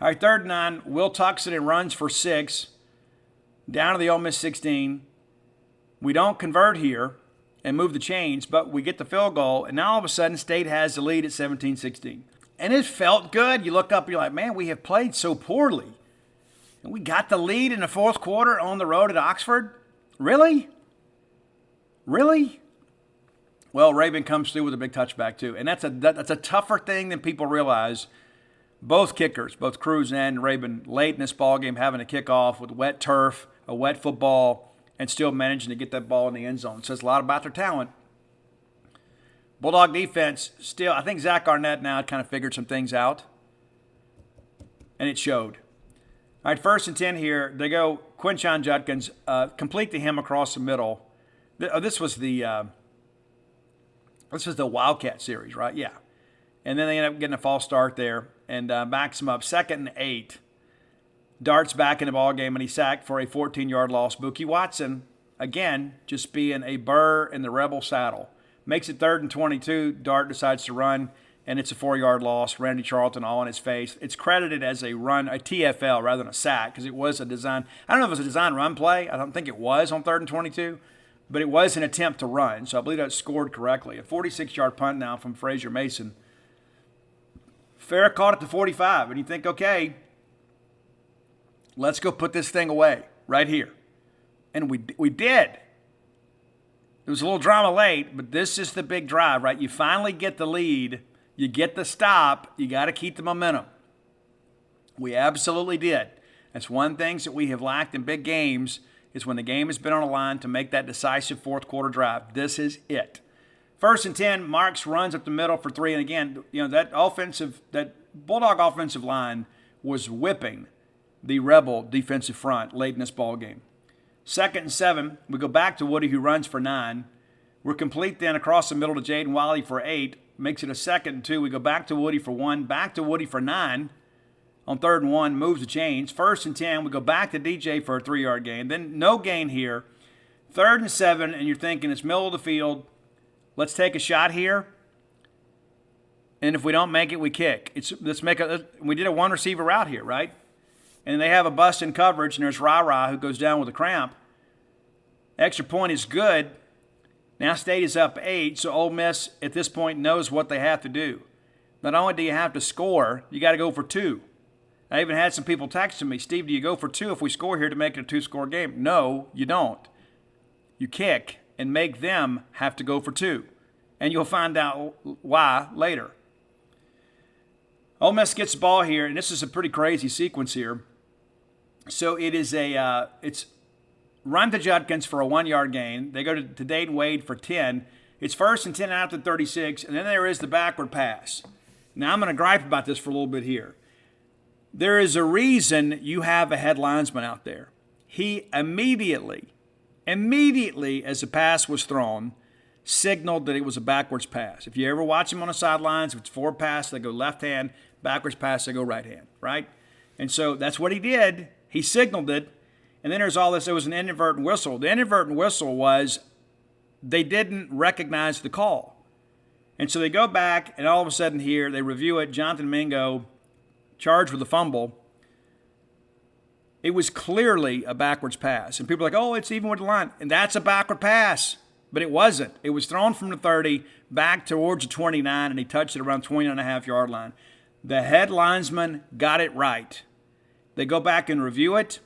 All right, 3rd and 9. Will tucks it and runs for 6. Down to the Ole Miss 16. We don't convert here and move the chains, but we get the field goal, and now all of a sudden State has the lead at 17-16. And it felt good. You look up, you're like, man, we have played so poorly. And we got the lead in the fourth quarter on the road at Oxford? Really? Really? Well, Raven comes through with a big touchback too. And that's a tougher thing than people realize. Both kickers, both Cruz and Raven, late in this ball game having a kickoff with wet turf, a wet football, and still managing to get that ball in the end zone. It says a lot about their talent. Bulldog defense still, I think Zach Arnett now kind of figured some things out. And it showed. All right, 1st and 10 here. They go Quinshon Judkins, complete to him across the middle. This was the Wildcat series, right? Yeah. And then they end up getting a false start there and backs him up. 2nd and 8. Dart's back in the ball game, and he's sacked for a 14-yard loss. Buki Watson, again, just being a burr in the Rebel saddle. Makes it 3rd and 22. Dart decides to run, and it's a 4-yard loss. Randy Charlton all in his face. It's credited as a run, a TFL rather than a sack, because it was a design. I don't know if it was a design run play. I don't think it was on 3rd and 22, but it was an attempt to run. So I believe that scored correctly. A 46-yard punt now from Frazier Mason. Fair caught at the 45, and you think, okay, let's go put this thing away right here. And we did. There was a little drama late, but this is the big drive, right? You finally get the lead. You get the stop. You got to keep the momentum. We absolutely did. That's one of the things that we have lacked in big games is when the game has been on the line to make that decisive fourth quarter drive. This is it. 1st and 10, Marks runs up the middle for 3. And again, that Bulldog offensive line was whipping the Rebel defensive front late in this ball game. 2nd and 7, we go back to Woody, who runs for 9. We're complete then across the middle to Jaden Wiley for 8. Makes it a 2nd and 2. We go back to Woody for 1, back to Woody for 9. On 3rd and 1, moves the chains. 1st and 10, we go back to DJ for a 3-yard gain. Then no gain here. 3rd and 7, and you're thinking it's middle of the field. Let's take a shot here. And if we don't make it, we kick. We did a one receiver route here, right? And they have a bust in coverage, and there's Ra who goes down with a cramp. Extra point is good. Now State is up 8, so Ole Miss at this point knows what they have to do. Not only do you have to score, you got to go for 2. I even had some people texting me, Steve, do you go for 2 if we score here to make it a 2-score game? No, you don't. You kick and make them have to go for 2. And you'll find out why later. Ole Miss gets the ball here, and this is a pretty crazy sequence here. So it is it's run to Judkins for a 1-yard gain. They go to Dayton Wade for 10. It's 1st and 10 out to 36, and then there is the backward pass. Now I'm going to gripe about this for a little bit here. There is a reason you have a head linesman out there. He immediately as the pass was thrown, signaled that it was a backwards pass. If you ever watch him on the sidelines, if it's forward pass, they go left hand, backwards pass, they go right hand, right? And so that's what he did. He signaled it, and then there's all this. There was an inadvertent whistle. The inadvertent whistle was they didn't recognize the call. And so they go back, and all of a sudden here, they review it. Jonathan Mingo charged with a fumble. It was clearly a backwards pass. And people are like, oh, it's even with the line. And that's a backward pass. But it wasn't. It was thrown from the 30 back towards the 29, and he touched it around 29.5-yard line. The head linesman got it right. They go back and review it.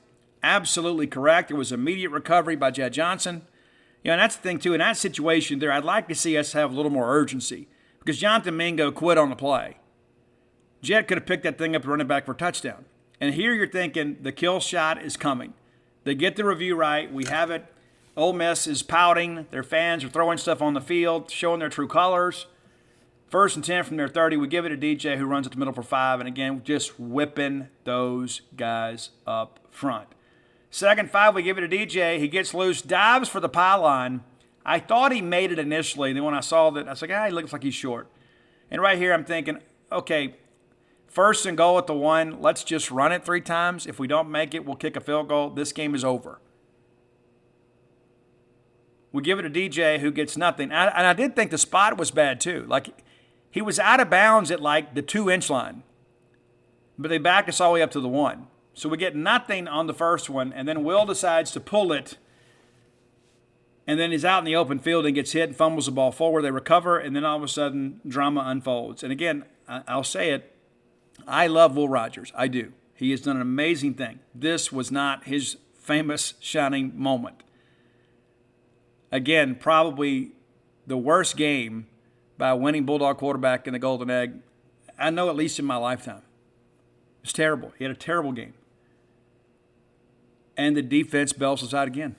Absolutely correct. There was immediate recovery by Jed Johnson. And that's the thing, too. In that situation there, I'd like to see us have a little more urgency because Jonathan Mingo quit on the play. Jed could have picked that thing up and run it back for a touchdown. And here you're thinking the kill shot is coming. They get the review right. We have it. Ole Miss is pouting. Their fans are throwing stuff on the field, showing their true colors. 1st and 10 from their 30. We give it to DJ, who runs at the middle for 5. And again, just whipping those guys up front. 2nd and 5, we give it to DJ. He gets loose, dives for the pylon. I thought he made it initially. And then when I saw that, I was like, he looks like he's short. And right here I'm thinking, okay, 1st and goal at the 1. Let's just run it 3 times. If we don't make it, we'll kick a field goal. This game is over. We give it to DJ, who gets nothing. And I did think the spot was bad, too. Like, he was out of bounds at, like, the 2-inch line. But they backed us all the way up to the 1. So we get nothing on the first one, and then Will decides to pull it. And then he's out in the open field and gets hit and fumbles the ball forward. They recover, and then all of a sudden, drama unfolds. And again, I'll say it, I love Will Rogers. I do. He has done an amazing thing. This was not his famous shining moment. Again, probably the worst game by a winning Bulldog quarterback in the Golden Egg, I know, at least in my lifetime. It's terrible. He had a terrible game. And the defense bails us out again.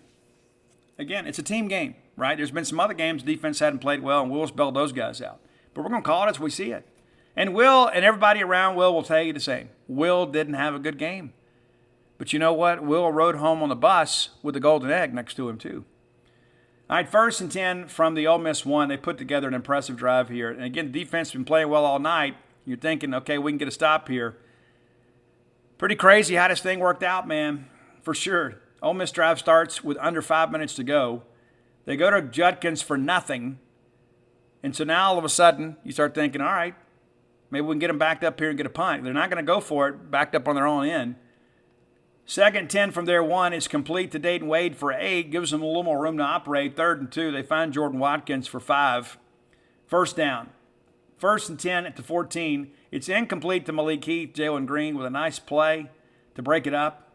Again, it's a team game, right? There's been some other games the defense hadn't played well, and Will's bailed those guys out. But we're going to call it as we see it. And Will and everybody around Will tell you the same. Will didn't have a good game. But you know what? Will rode home on the bus with the Golden Egg next to him, too. All right, 1st and 10 from the Ole Miss 1. They put together an impressive drive here. And again, the defense has been playing well all night. You're thinking, okay, we can get a stop here. Pretty crazy how this thing worked out, man, for sure. Ole Miss drive starts with under 5 minutes to go. They go to Judkins for nothing. And so now all of a sudden you start thinking, all right, maybe we can get them backed up here and get a punt. They're not going to go for it, backed up on their own end. 2nd and 10 from their 1 is complete to Dayton Wade for 8. Gives them a little more room to operate. 3rd and 2, they find Jordan Watkins for 5. First down. 1st and 10 at the 14. It's incomplete to Malik Heath. Jalen Green with a nice play to break it up.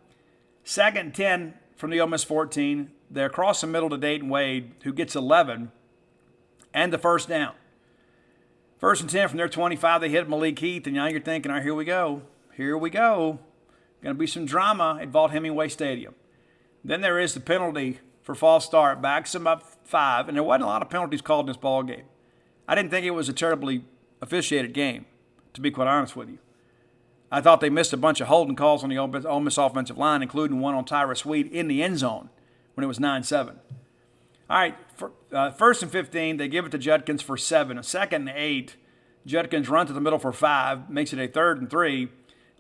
2nd and 10 from the Ole Miss 14. They're across the middle to Dayton Wade, who gets 11, and the first down. 1st and 10 from their 25. They hit Malik Heath, and now you're thinking, all right, here we go. Here we go. Going to be some drama at Vaught Hemingway Stadium. Then there is the penalty for false start. Backs them up 5, and there wasn't a lot of penalties called in this ball game. I didn't think it was a terribly officiated game, to be quite honest with you. I thought they missed a bunch of holding calls on the Ole Miss offensive line, including one on Tyrus Sweet in the end zone when it was 9-7. All right, 1st and 15, they give it to Judkins for 7. A 2nd and 8, Judkins runs to the middle for 5, makes it a 3rd and 3.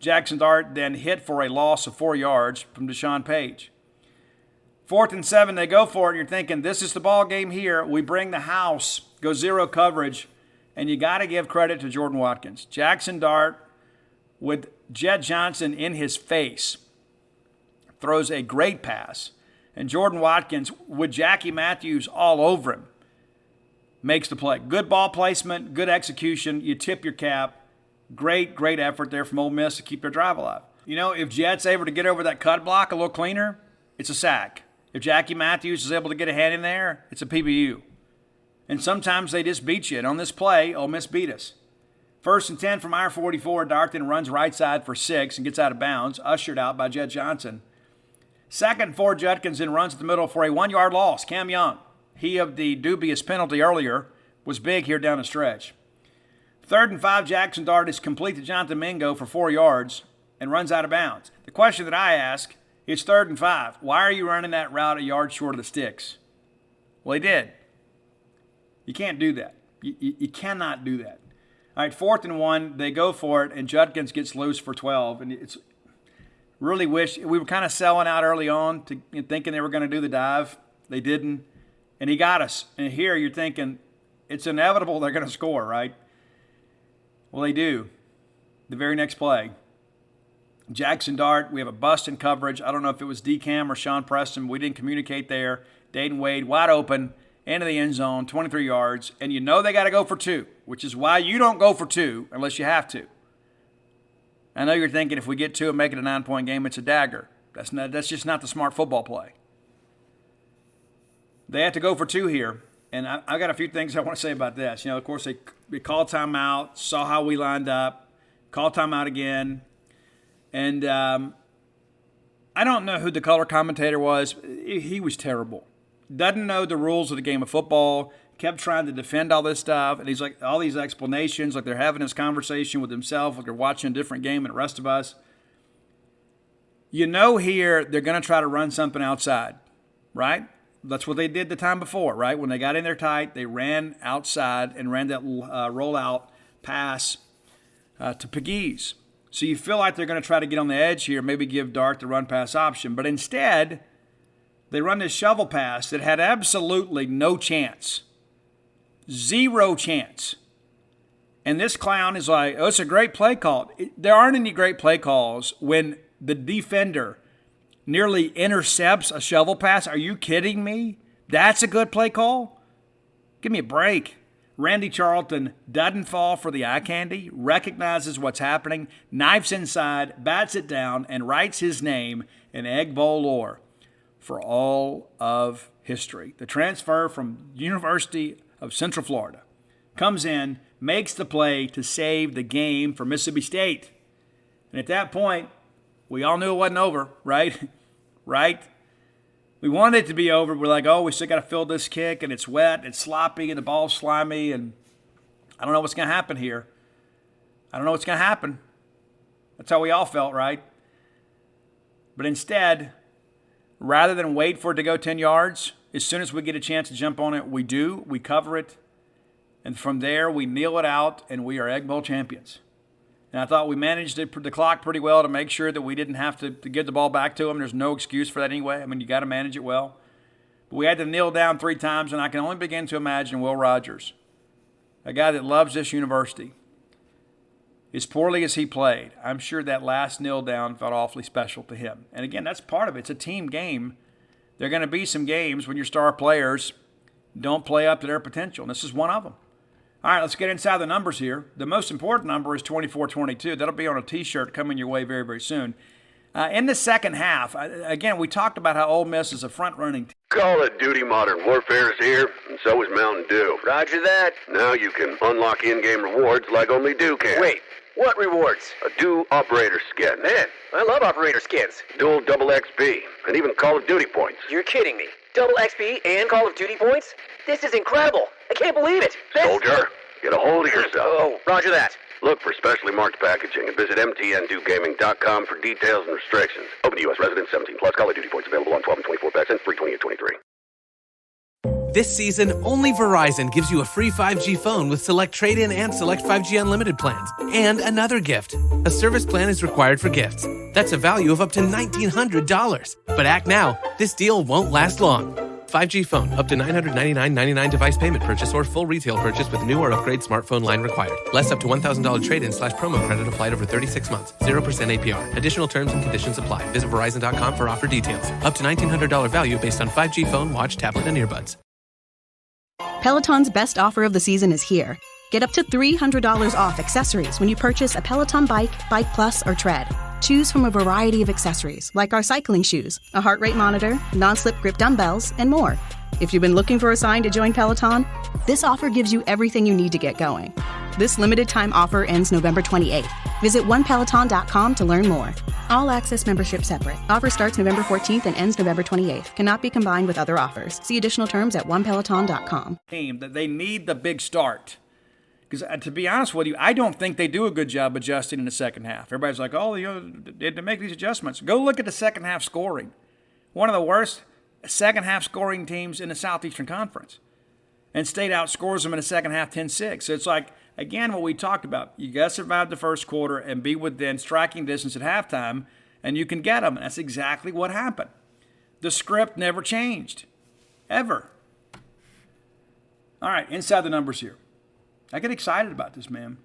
Jackson Dart then hit for a loss of 4 yards from Deshaun Page. 4th and 7, they go for it. You're thinking, this is the ball game here. We bring the house, go zero coverage, and you got to give credit to Jordan Watkins. Jackson Dart, with Jed Johnson in his face, throws a great pass. And Jordan Watkins, with Jackie Matthews all over him, makes the play. Good ball placement, good execution. You tip your cap. Great, great effort there from Ole Miss to keep their drive alive. You know, if Jed's able to get over that cut block a little cleaner, it's a sack. If Jackie Matthews is able to get a hand in there, it's a PBU. And sometimes they just beat you. And on this play, Ole Miss beat us. 1st and 10 from our 44. Darkton runs right side for 6 and gets out of bounds, ushered out by Jed Johnson. 2nd and 4, Judkins then runs to the middle for a 1-yard loss. Cam Young, he of the dubious penalty earlier, was big here down the stretch. 3rd and 5, Jackson Dart is complete to Jonathan Mingo for 4 yards and runs out of bounds. The question that I ask, it's 3rd and 5. Why are you running that route a yard short of the sticks? Well, he did. You can't do that. You cannot do that. All right, 4th and 1, they go for it, and Judkins gets loose for 12. And it's really wish we were kind of selling out early on, thinking they were going to do the dive. They didn't, and he got us. And here you're thinking it's inevitable they're going to score, right? Well, they do. The very next play, Jackson Dart, we have a bust in coverage. I don't know if it was DCAM or Sean Preston. We didn't communicate there. Dayton Wade wide open, into the end zone, 23 yards. And you know they got to go for 2, which is why you don't go for 2 unless you have to. I know you're thinking if we get 2 and make it a 9-point game, it's a dagger. That's just not the smart football play. They have to go for 2 here. And I got a few things I want to say about this. You know, of course, they called timeout, saw how we lined up, called timeout again. And I don't know who the color commentator was. He was terrible. Doesn't know the rules of the game of football, kept trying to defend all this stuff. And he's like, all these explanations, like they're having this conversation with himself, like they're watching a different game than the rest of us. You know here they're going to try to run something outside, right? That's what they did the time before, right? When they got in there tight, they ran outside and ran that rollout pass to Pegues. So you feel like they're going to try to get on the edge here, maybe give Dart the run-pass option. But instead, they run this shovel pass that had absolutely no chance. 0 chance. And this clown is like, oh, it's a great play call. There aren't any great play calls when the defender nearly intercepts a shovel pass. Are you kidding me? That's a good play call? Give me a break. Randy Charlton doesn't fall for the eye candy, recognizes what's happening, knifes inside, bats it down, and writes his name in Egg Bowl lore for all of history. The transfer from University of Central Florida comes in, makes the play to save the game for Mississippi State. And at that point, we all knew it wasn't over, right? Right? We wanted it to be over. We're like, oh, we still got to fill this kick, and it's wet, it's sloppy, and the ball's slimy, and I don't know what's going to happen here. I don't know what's going to happen. That's how we all felt, right? But instead, rather than wait for it to go 10 yards, As soon as we get a chance to jump on it, we do. We cover it. And from there, we kneel it out, and we are Egg Bowl champions. And I thought we managed the clock pretty well to make sure that we didn't have to give the ball back to them. There's no excuse for that anyway. I mean, you got to manage it well. But we had to kneel down 3 times, and I can only begin to imagine Will Rogers, a guy that loves this university, as poorly as he played, I'm sure that last kneel down felt awfully special to him. And again, that's part of it. It's a team game. There are going to be some games when your star players don't play up to their potential, and this is one of them. All right, let's get inside the numbers here. The most important number is 24-22. That'll be on a T-shirt coming your way very, very soon. In the second half, again, we talked about how Ole Miss is a front-running team. Call of Duty Modern Warfare is here, and so is Mountain Dew. Roger that. Now you can unlock in-game rewards like only Dew can. Wait, what rewards? A Dew Operator Skin. Man, I love operator skins. Dual double XP, and even Call of Duty points. You're kidding me. Double XP and Call of Duty points? This is incredible. I can't believe it. Soldier, get a hold of yourself. Oh, roger that. Look for specially marked packaging and visit mtndewgaming.com for details and restrictions. Open to U.S. residents 17 plus. Call of Duty points available on 12 and 24 packs and free 20 and 23. This season, only Verizon gives you a free 5G phone with select trade-in and select 5G unlimited plans. And another gift. A service plan is required for gifts. That's a value of up to $1,900. But act now. This deal won't last long. 5G phone, up to $999.99 device payment purchase or full retail purchase with new or upgrade smartphone line required. Less up to $1,000 trade-in/promo credit applied over 36 months. 0% APR. Additional terms and conditions apply. Visit Verizon.com for offer details. Up to $1,900 value based on 5G phone, watch, tablet, and earbuds. Peloton's best offer of the season is here. Get up to $300 off accessories when you purchase a Peloton bike, Bike Plus, or Tread. Choose from a variety of accessories like our cycling shoes, a heart rate monitor, non-slip grip dumbbells, and more. If you've been looking for a sign to join Peloton, this offer gives you everything you need to get going. This limited time offer ends November 28th. Visit onepeloton.com to learn more. All access membership separate. Offer starts November 14th and ends November 28th. Cannot be combined with other offers. See additional terms at onepeloton.com. That they need the big start. Because to be honest with you, I don't think they do a good job adjusting in the second half. Everybody's like, oh, they had to make these adjustments. Go look at the second half scoring. One of the worst second half scoring teams in the Southeastern Conference. And State outscores them in the second half 10-6. So it's like, again, what we talked about. You got to survive the first quarter and be within striking distance at halftime, and you can get them. And that's exactly what happened. The script never changed. Ever. All right, inside the numbers here. I get excited about this, man.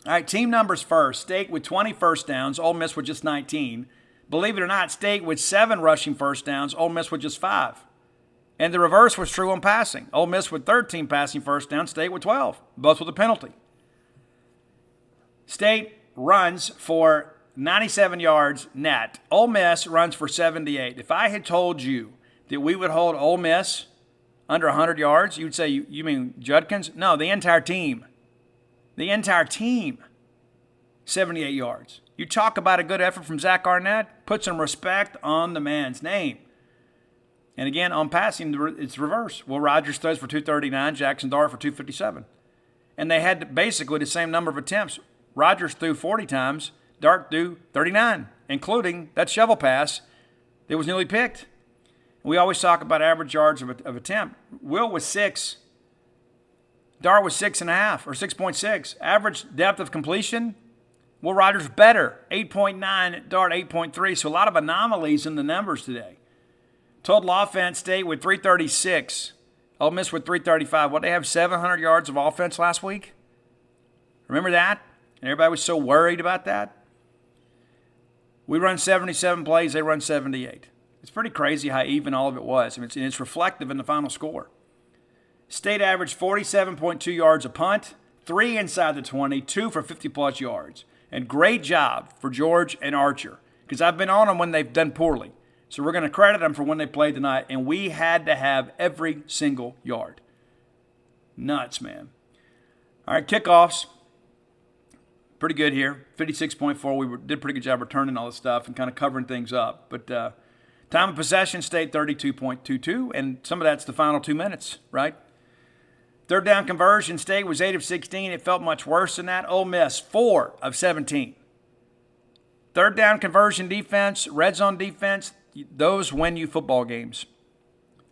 All right, team numbers first. State with 20 first downs, Ole Miss with just 19. Believe it or not, State with 7 rushing first downs, Ole Miss with just 5. And the reverse was true on passing. Ole Miss with 13 passing first downs, State with 12, both with a penalty. State runs for 97 yards net. Ole Miss runs for 78. If I had told you that we would hold Ole Miss under 100 yards, you'd say, you mean Judkins? No, the entire team. The entire team, 78 yards. You talk about a good effort from Zach Arnett, put some respect on the man's name. And again, on passing, it's reverse. Will Rogers throws for 239, Jackson Dart for 257. And they had basically the same number of attempts. Rogers threw 40 times, Dart threw 39, including that shovel pass that was nearly picked. We always talk about average yards of attempt. Will was 6. Dart was 6.5 or 6.6. Average depth of completion, Will Rogers better, 8.9, Dart 8.3. So a lot of anomalies in the numbers today. Total offense, State with 336. Ole Miss with 335. What, they have 700 yards of offense last week? Remember that? And everybody was so worried about that. We run 77 plays, they run 78. It's pretty crazy how even all of it was. I mean, it's reflective in the final score. State averaged 47.2 yards a punt, 3 inside the 20, 2 for 50-plus yards. And great job for George and Archer, because I've been on them when they've done poorly. So we're going to credit them for when they played tonight, and we had to have every single yard. Nuts, man. All right, kickoffs. Pretty good here, 56.4. We did a pretty good job returning all this stuff and kind of covering things up. But time of possession, State 32.22, and some of that's the final 2 minutes, right? Third down conversion, State was 8 of 16. It felt much worse than that. Ole Miss, 4 of 17. Third down conversion defense, red zone defense, those win you football games.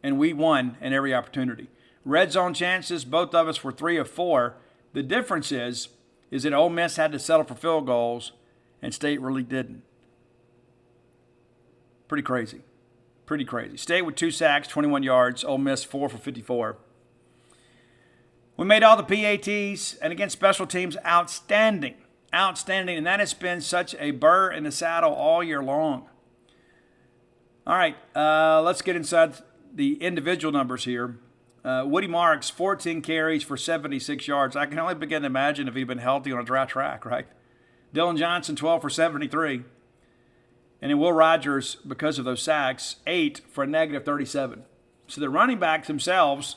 and we won in every opportunity. Red zone chances, both of us were 3 of 4. The difference is that Ole Miss had to settle for field goals, and State really didn't. Pretty crazy. Pretty crazy. State with 2 sacks, 21 yards. Ole Miss 4 for 54. We made all the PATs, and against special teams, outstanding. Outstanding, and that has been such a burr in the saddle all year long. All right, let's get inside the individual numbers here. Woody Marks, 14 carries for 76 yards. I can only begin to imagine if he'd been healthy on a dry track, right? Dylan Johnson, 12 for 73. And then Will Rogers, because of those sacks, 8 for a negative 37. So the running backs themselves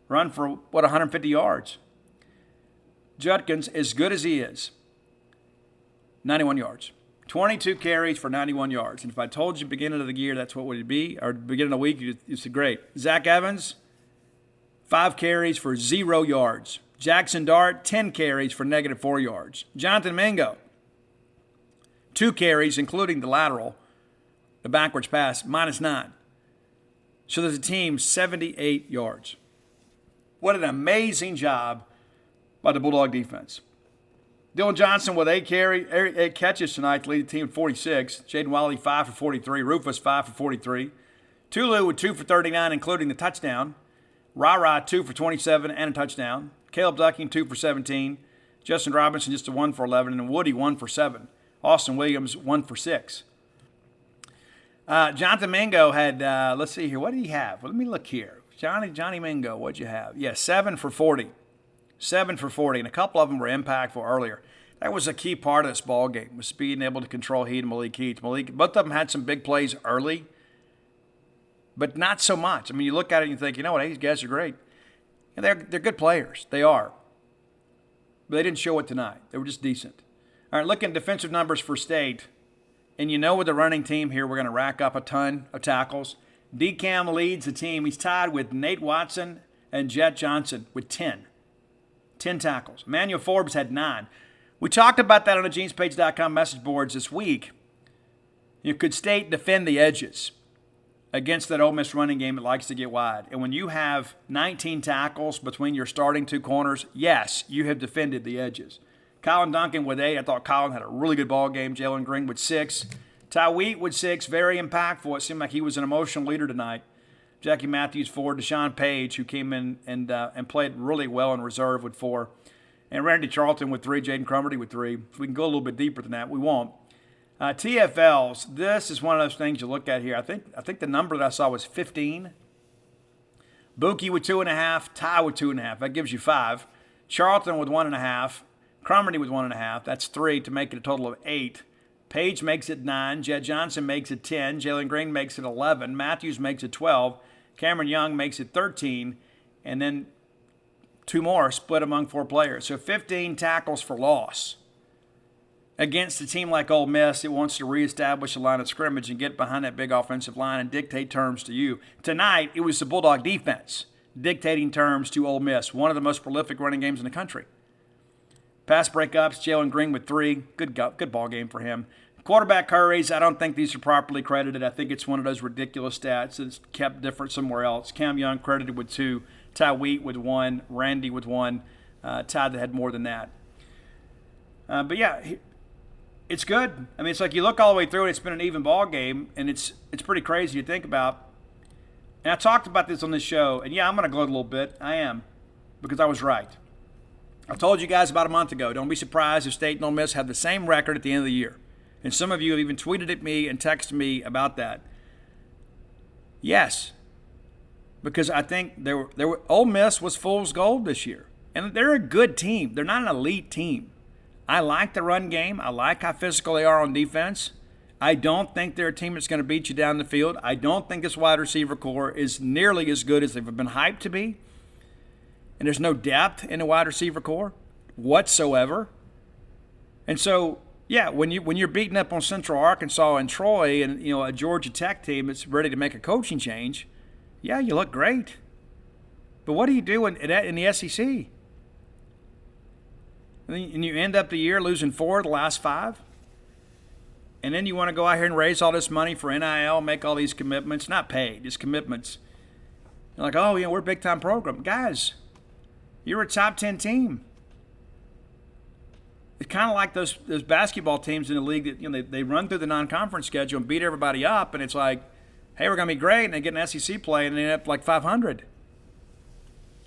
run for, 150 yards. Judkins, as good as he is, 91 yards. 22 carries for 91 yards. And if I told you beginning of the year that's what would it be, or beginning of the week, you'd say great. Zach Evans, 5 carries for 0 yards. Jackson Dart, 10 carries for negative 4 yards. Jonathan Mingo, 2 carries, including the lateral, the backwards pass, -9. So there's a team 78 yards. What an amazing job by the Bulldog defense. Dylan Johnson with 8 catches tonight to lead the team at 46. Jaden Wiley 5 for 43. Rufus 5 for 43. Tulu with 2 for 39, including the touchdown. Ra 2 for 27 and a touchdown. Caleb Ducking 2 for 17. Justin Robinson just a 1 for 11. And Woody 1 for 7. Austin Williams 1 for 6. Jonathan Mingo had, let's see here, what did he have? Well, let me look here. Johnny Mingo, what'd you have? Yeah, 7 for 40. 7 for 40, and a couple of them were impactful earlier. That was a key part of this ball game, was being able to control Heat and Malik Heath. Both of them had some big plays early, but not so much. I mean, you look at it and you think, you know what, these guys are great. And they're good players. They are. But they didn't show it tonight. They were just decent. All right, looking at defensive numbers for State, and you know with the running team here, we're going to rack up a ton of tackles. DCAM leads the team. He's tied with Nate Watson and Jet Johnson with 10. 10 tackles. Emmanuel Forbes had 9. We talked about that on the genespage.com message boards this week. Could State defend the edges against that Ole Miss running game that likes to get wide? And when you have 19 tackles between your starting 2 corners, yes, you have defended the edges. Colin Duncan with 8. I thought Colin had a really good ball game. Jalen Green with 6. Ty Wheat with 6. Very impactful. It seemed like he was an emotional leader tonight. Jackie Matthews 4. Deshaun Page, who came in and played really well in reserve, with 4. And Randy Charlton with 3. Jaden Cromartie with 3. If we can go a little bit deeper than that, we won't. TFLs, this is one of those things you look at here. I think the number that I saw was 15. Buki with 2.5. Ty with 2.5. That gives you 5. Charlton with 1.5. Cromartie with 1.5. That's 3 to make it a total of 8. Page makes it 9. Jed Johnson makes it 10. Jalen Green makes it 11. Matthews makes it 12. Cameron Young makes it 13. And then 2 more split among 4 players. So 15 tackles for loss against a team like Ole Miss that wants to reestablish a line of scrimmage and get behind that big offensive line and dictate terms to you. Tonight, it was the Bulldog defense dictating terms to Ole Miss, one of the most prolific running games in the country. Pass breakups, Jalen Green with 3. Good ball game for him. Quarterback hurries, I don't think these are properly credited. I think it's one of those ridiculous stats that's kept different somewhere else. Cam Young credited with 2. Ty Wheat with 1. Randy with 1. Ty that had more than that. But yeah, it's good. I mean, it's like you look all the way through it, it's been an even ball game, and it's pretty crazy to think about. And I talked about this on this show, and yeah, I'm going to gloat a little bit. I am, because I was right. I told you guys about a month ago, don't be surprised if State and Ole Miss have the same record at the end of the year. And some of you have even tweeted at me and texted me about that. Yes, because I think Ole Miss was fool's gold this year. And they're a good team. They're not an elite team. I like the run game. I like how physical they are on defense. I don't think they're a team that's going to beat you down the field. I don't think this wide receiver core is nearly as good as they've been hyped to be. And there's no depth in the wide receiver core whatsoever. And so, yeah, when you're beating up on Central Arkansas and Troy and a Georgia Tech team that's ready to make a coaching change, yeah, you look great. But what do you do in the SEC? And you end up the year losing 4 of the last 5? And then you want to go out here and raise all this money for NIL, make all these commitments, not paid, just commitments. You're like, oh, we're a big-time program. Guys, you're a top 10 team. It's kind of like those basketball teams in the league that they run through the non-conference schedule and beat everybody up, and it's like, hey, we're going to be great, and they get an SEC play, and they end up like 500.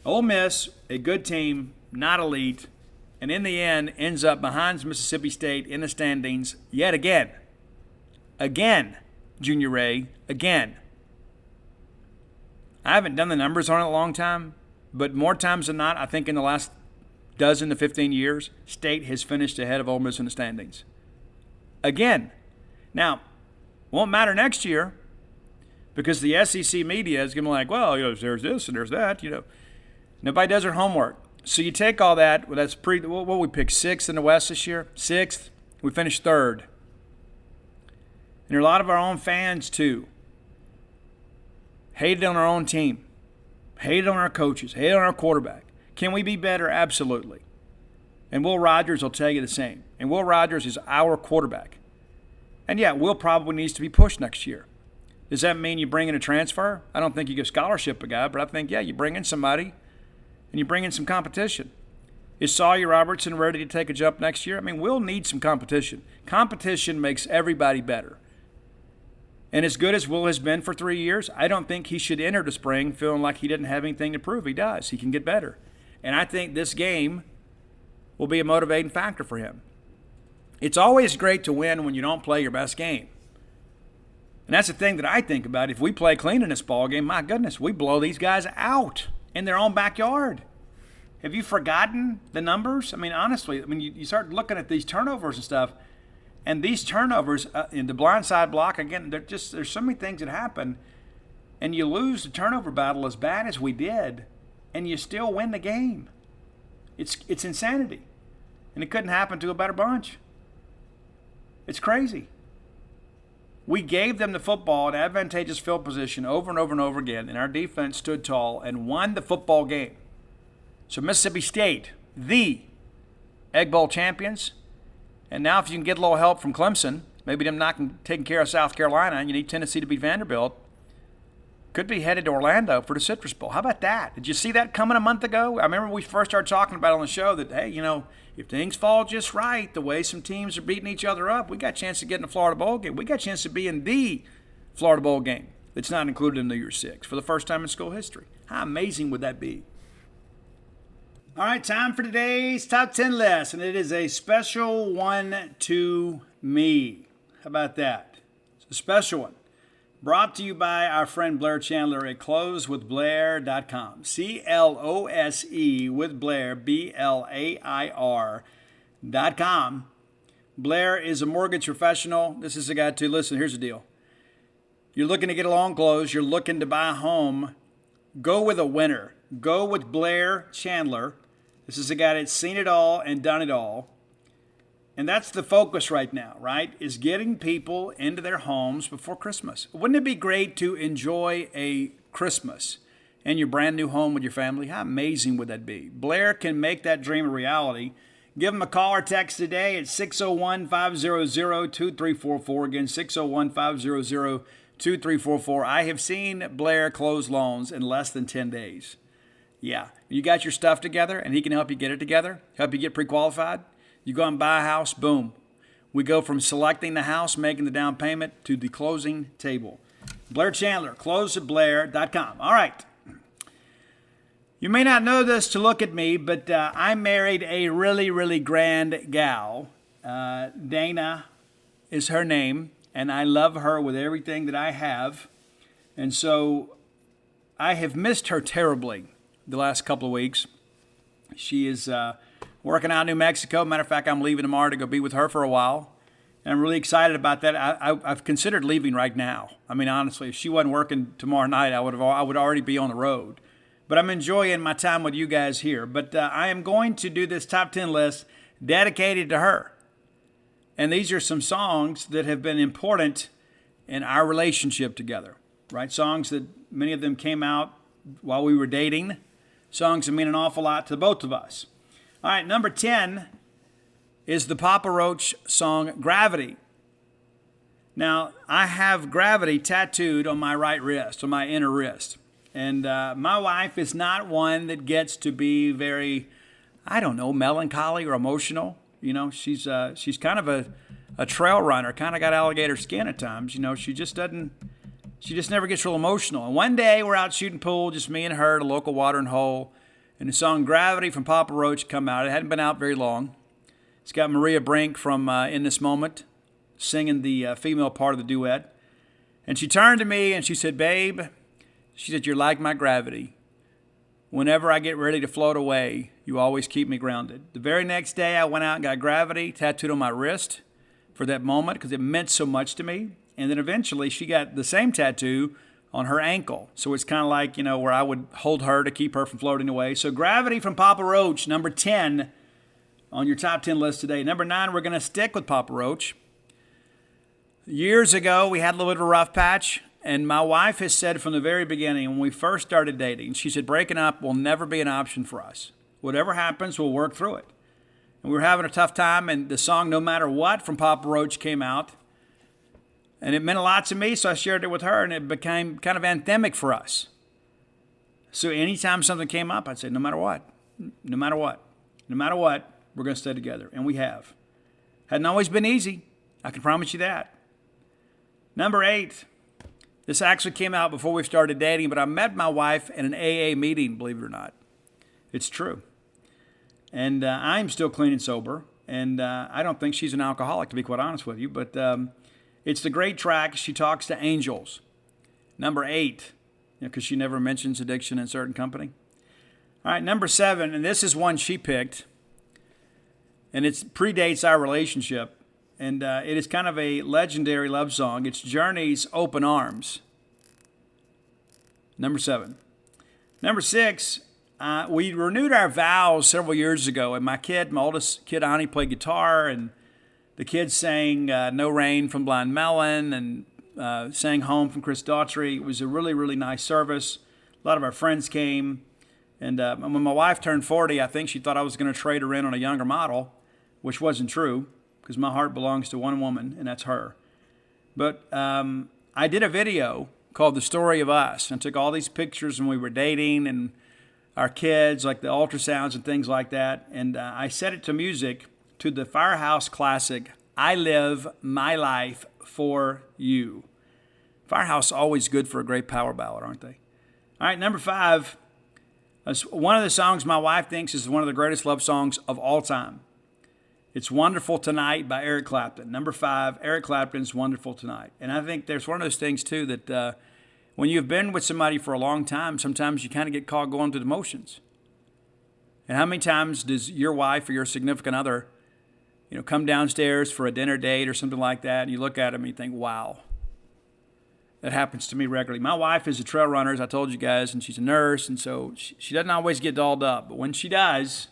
Ole Miss, a good team, not elite, and in the end ends up behind Mississippi State in the standings yet again. Again, Junior Ray, again. I haven't done the numbers on it in a long time, but more times than not, I think in the last dozen to 15 years, State has finished ahead of Ole Miss in the standings. Again. Now, won't matter next year because the SEC media is going to be like, well, there's this and there's that, Nobody does their homework. So you take all that, that's what we picked, 6th in the West this year? 6th. We finished 3rd. And there are a lot of our own fans, too. Hated on our own team. Hated on our coaches. Hated on our quarterback. Can we be better? Absolutely. And Will Rogers will tell you the same. And Will Rogers is our quarterback. And yeah, Will probably needs to be pushed next year. Does that mean you bring in a transfer? I don't think you give scholarship a guy, but I think, yeah, you bring in somebody and you bring in some competition. Is Sawyer Robertson ready to take a jump next year? I mean, Will need some competition. Competition makes everybody better. And as good as Will has been for 3 years, I don't think he should enter the spring feeling like he didn't have anything to prove. He does. He can get better. And I think this game will be a motivating factor for him. It's always great to win when you don't play your best game. And that's the thing that I think about. If we play clean in this ball game, my goodness, we blow these guys out in their own backyard. Have you forgotten the numbers? I mean, honestly, you start looking at these turnovers and stuff, and these turnovers in the blindside block, again, there's so many things that happen, and you lose the turnover battle as bad as we did, and you still win the game. It's insanity. And it couldn't happen to a better bunch. It's crazy. We gave them the football in advantageous field position over and over and over again, and our defense stood tall and won the football game. So Mississippi State, the Egg Bowl champions, and now if you can get a little help from Clemson, maybe them taking care of South Carolina, and you need Tennessee to beat Vanderbilt, could be headed to Orlando for the Citrus Bowl. How about that? Did you see that coming a month ago? I remember we first started talking about it on the show that, hey, if things fall just right, the way some teams are beating each other up, we got a chance to get in the Florida Bowl game. We got a chance to be in the Florida Bowl game that's not included in New Year's Six for the first time in school history. How amazing would that be? All right, time for today's Top 10 list, and it is a special one to me. How about that? It's a special one. Brought to you by our friend Blair Chandler at closewithblair.com. C-L-O-S-E with Blair, B-L-A-I-R.com. Blair is a mortgage professional. This is a guy too. Listen, here's the deal. You're looking to get a loan closed. You're looking to buy a home. Go with a winner. Go with Blair Chandler. This is a guy that's seen it all and done it all. And that's the focus right now, right? Is getting people into their homes before Christmas. Wouldn't it be great to enjoy a Christmas in your brand new home with your family? How amazing would that be? Blair can make that dream a reality. Give them a call or text today at 601-500-2344. Again, 601-500-2344. I have seen Blair close loans in less than 10 days. Yeah, you got your stuff together and he can help you get it together, help you get pre-qualified. You go and buy a house, boom. We go from selecting the house, making the down payment, to the closing table. Blair Chandler, closewithblair.com. All right. You may not know this to look at me, but I married a really, really grand gal. Dana is her name, and I love her with everything that I have. And so I have missed her terribly the last couple of weeks. She is working out in New Mexico. Matter of fact, I'm leaving tomorrow to go be with her for a while. And I'm really excited about that. I've considered leaving right now. I mean, honestly, if she wasn't working tomorrow night, I would already be on the road. But I'm enjoying my time with you guys here. But I am going to do this top 10 list dedicated to her. And these are some songs that have been important in our relationship together, right? Songs that many of them came out while we were dating. Songs that mean an awful lot to both of us. All right, number 10 is the Papa Roach song Gravity. Now, I have Gravity tattooed on my right wrist, on my inner wrist. And my wife is not one that gets to be very, I don't know, melancholy or emotional. You know, she's kind of a trail runner, kind of got alligator skin at times. You know, she just never gets real emotional. And one day we're out shooting pool, just me and her at a local watering hole, and the song Gravity from Papa Roach come out. It hadn't been out very long. It's got Maria Brink from In This Moment singing the female part of the duet. And she turned to me and she said, "Babe," she said, "you're like my gravity. Whenever I get ready to float away, you always keep me grounded." The very next day, I went out and got Gravity tattooed on my wrist for that moment because it meant so much to me. And then eventually she got the same tattoo on her ankle. So it's kind of like, you know, where I would hold her to keep her from floating away. So Gravity from Papa Roach, number 10 on your top 10 list today. Number 9, we're going to stick with Papa Roach. Years ago, we had a little bit of a rough patch. And my wife has said from the very beginning, when we first started dating, she said, breaking up will never be an option for us. Whatever happens, we'll work through it. And we were having a tough time, and the song No Matter What from Papa Roach came out. And it meant a lot to me, so I shared it with her, and it became kind of anthemic for us. So anytime something came up, I'd say, no matter what, no matter what, no matter what, we're going to stay together. And we have. Hadn't always been easy. I can promise you that. Number 8. This actually came out before we started dating, but I met my wife at an AA meeting, believe it or not. It's true. And I'm still clean and sober, and I don't think she's an alcoholic, to be quite honest with you, but it's the great track, She Talks to Angels. Number 8, because she never mentions addiction in certain company. All right, number 7, and this is one she picked, and it predates our relationship. And it is kind of a legendary love song. It's Journey's Open Arms. Number 7. Number 6, we renewed our vows several years ago. And my oldest kid, Ani, played guitar. And the kids sang No Rain from Blind Melon and sang Home from Chris Daughtry. It was a really, really nice service. A lot of our friends came. And when my wife turned 40, I think she thought I was going to trade her in on a younger model, which wasn't true, because my heart belongs to one woman, and that's her. But I did a video called The Story of Us, and took all these pictures when we were dating and our kids, like the ultrasounds and things like that, and I set it to music to the Firehouse classic, I Live My Life for You. Firehouse always good for a great power ballad, aren't they? All right, number 5, one of the songs my wife thinks is one of the greatest love songs of all time. It's Wonderful Tonight by Eric Clapton. Number 5, Eric Clapton's Wonderful Tonight. And I think there's one of those things, too, that when you've been with somebody for a long time, sometimes you kind of get caught going through the motions. And how many times does your wife or your significant other, come downstairs for a dinner date or something like that, and you look at them and you think, wow. That happens to me regularly. My wife is a trail runner, as I told you guys, and she's a nurse, and so she doesn't always get dolled up. But when she does,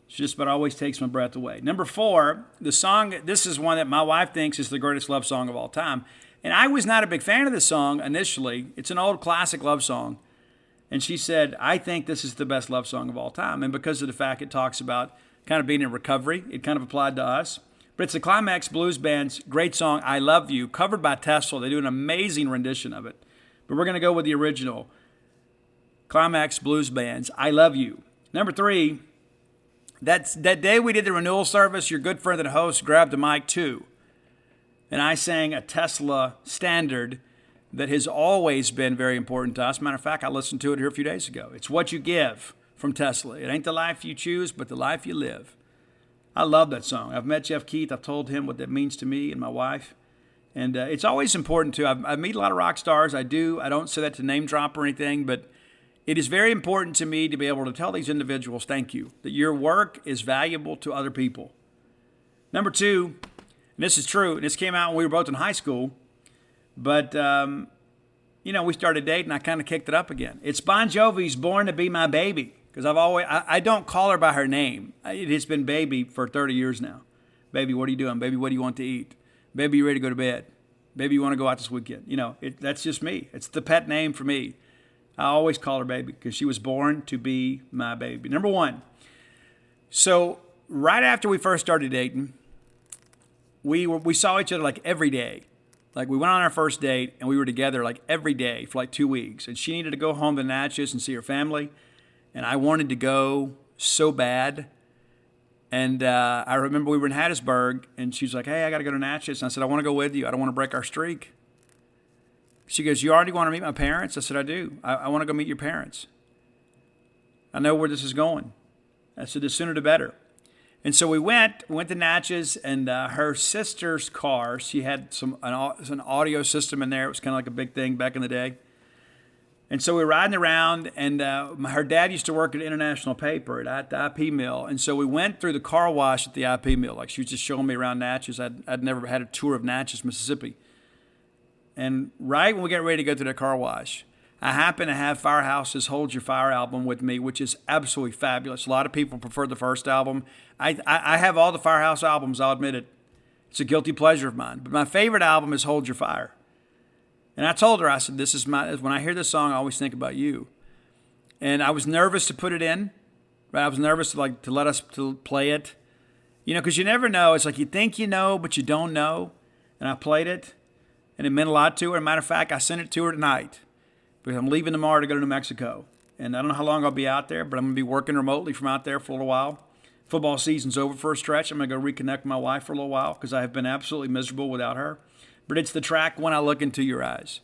she just about always takes my breath away. Number 4, the song, this is one that my wife thinks is the greatest love song of all time. And I was not a big fan of this song initially. It's an old classic love song. And she said, I think this is the best love song of all time. And because of the fact it talks about kind of being in recovery, it kind of applied to us. But it's the Climax Blues Band's great song, I Love You, covered by Tesla. They do an amazing rendition of it. But we're going to go with the original. Climax Blues Band's I Love You. Number 3, that day we did the renewal service, your good friend and host grabbed the mic too. And I sang a Tesla standard that has always been very important to us. Matter of fact, I listened to it here a few days ago. It's What You Give from Tesla. It ain't the life you choose, but the life you live. I love that song. I've met Jeff Keith. I've told him what that means to me and my wife. And it's always important, too. I meet a lot of rock stars. I don't say that to name drop or anything, but it is very important to me to be able to tell these individuals, thank you, that your work is valuable to other people. Number 2, and this is true, and this came out when we were both in high school, but, we started dating. I kind of kicked it up again. It's Bon Jovi's Born to Be My Baby, because I don't call her by her name. It has been baby for 30 years now. Baby, what are you doing? Baby, what do you want to eat? Baby, you ready to go to bed? Baby, you want to go out this weekend? That's just me. It's the pet name for me. I always call her baby because she was born to be my baby. Number 1. So right after we first started dating, we saw each other like every day. Like, we went on our first date, and we were together, like, every day for, like, 2 weeks. And she needed to go home to Natchez and see her family. And I wanted to go so bad. And I remember we were in Hattiesburg, and she's like, hey, I got to go to Natchez. And I said, I want to go with you. I don't want to break our streak. She goes, you already want to meet my parents? I said, I do. I want to go meet your parents. I know where this is going. I said, the sooner the better. And so we went to Natchez, and her sister's car, she had an audio system in there. It was kind of like a big thing back in the day. And so we were riding around, and her dad used to work at International Paper at the IP mill. And so we went through the car wash at the IP mill. Like, she was just showing me around Natchez. I'd never had a tour of Natchez, Mississippi. And right when we get ready to go through the car wash, I happen to have Firehouse's Hold Your Fire album with me, which is absolutely fabulous. A lot of people prefer the first album. I have all the Firehouse albums, I'll admit it. It's a guilty pleasure of mine. But my favorite album is Hold Your Fire. And I told her, I said, when I hear this song, I always think about you. And I was nervous to put it in. Right? I was nervous to let us play it. You know, because you never know. It's like you think you know, but you don't know. And I played it, and it meant a lot to her. As a matter of fact, I sent it to her tonight because I'm leaving tomorrow to go to New Mexico. And I don't know how long I'll be out there, but I'm going to be working remotely from out there for a little while. Football season's over for a stretch. I'm going to go reconnect with my wife for a little while because I have been absolutely miserable without her. But it's the track When I Look Into Your Eyes.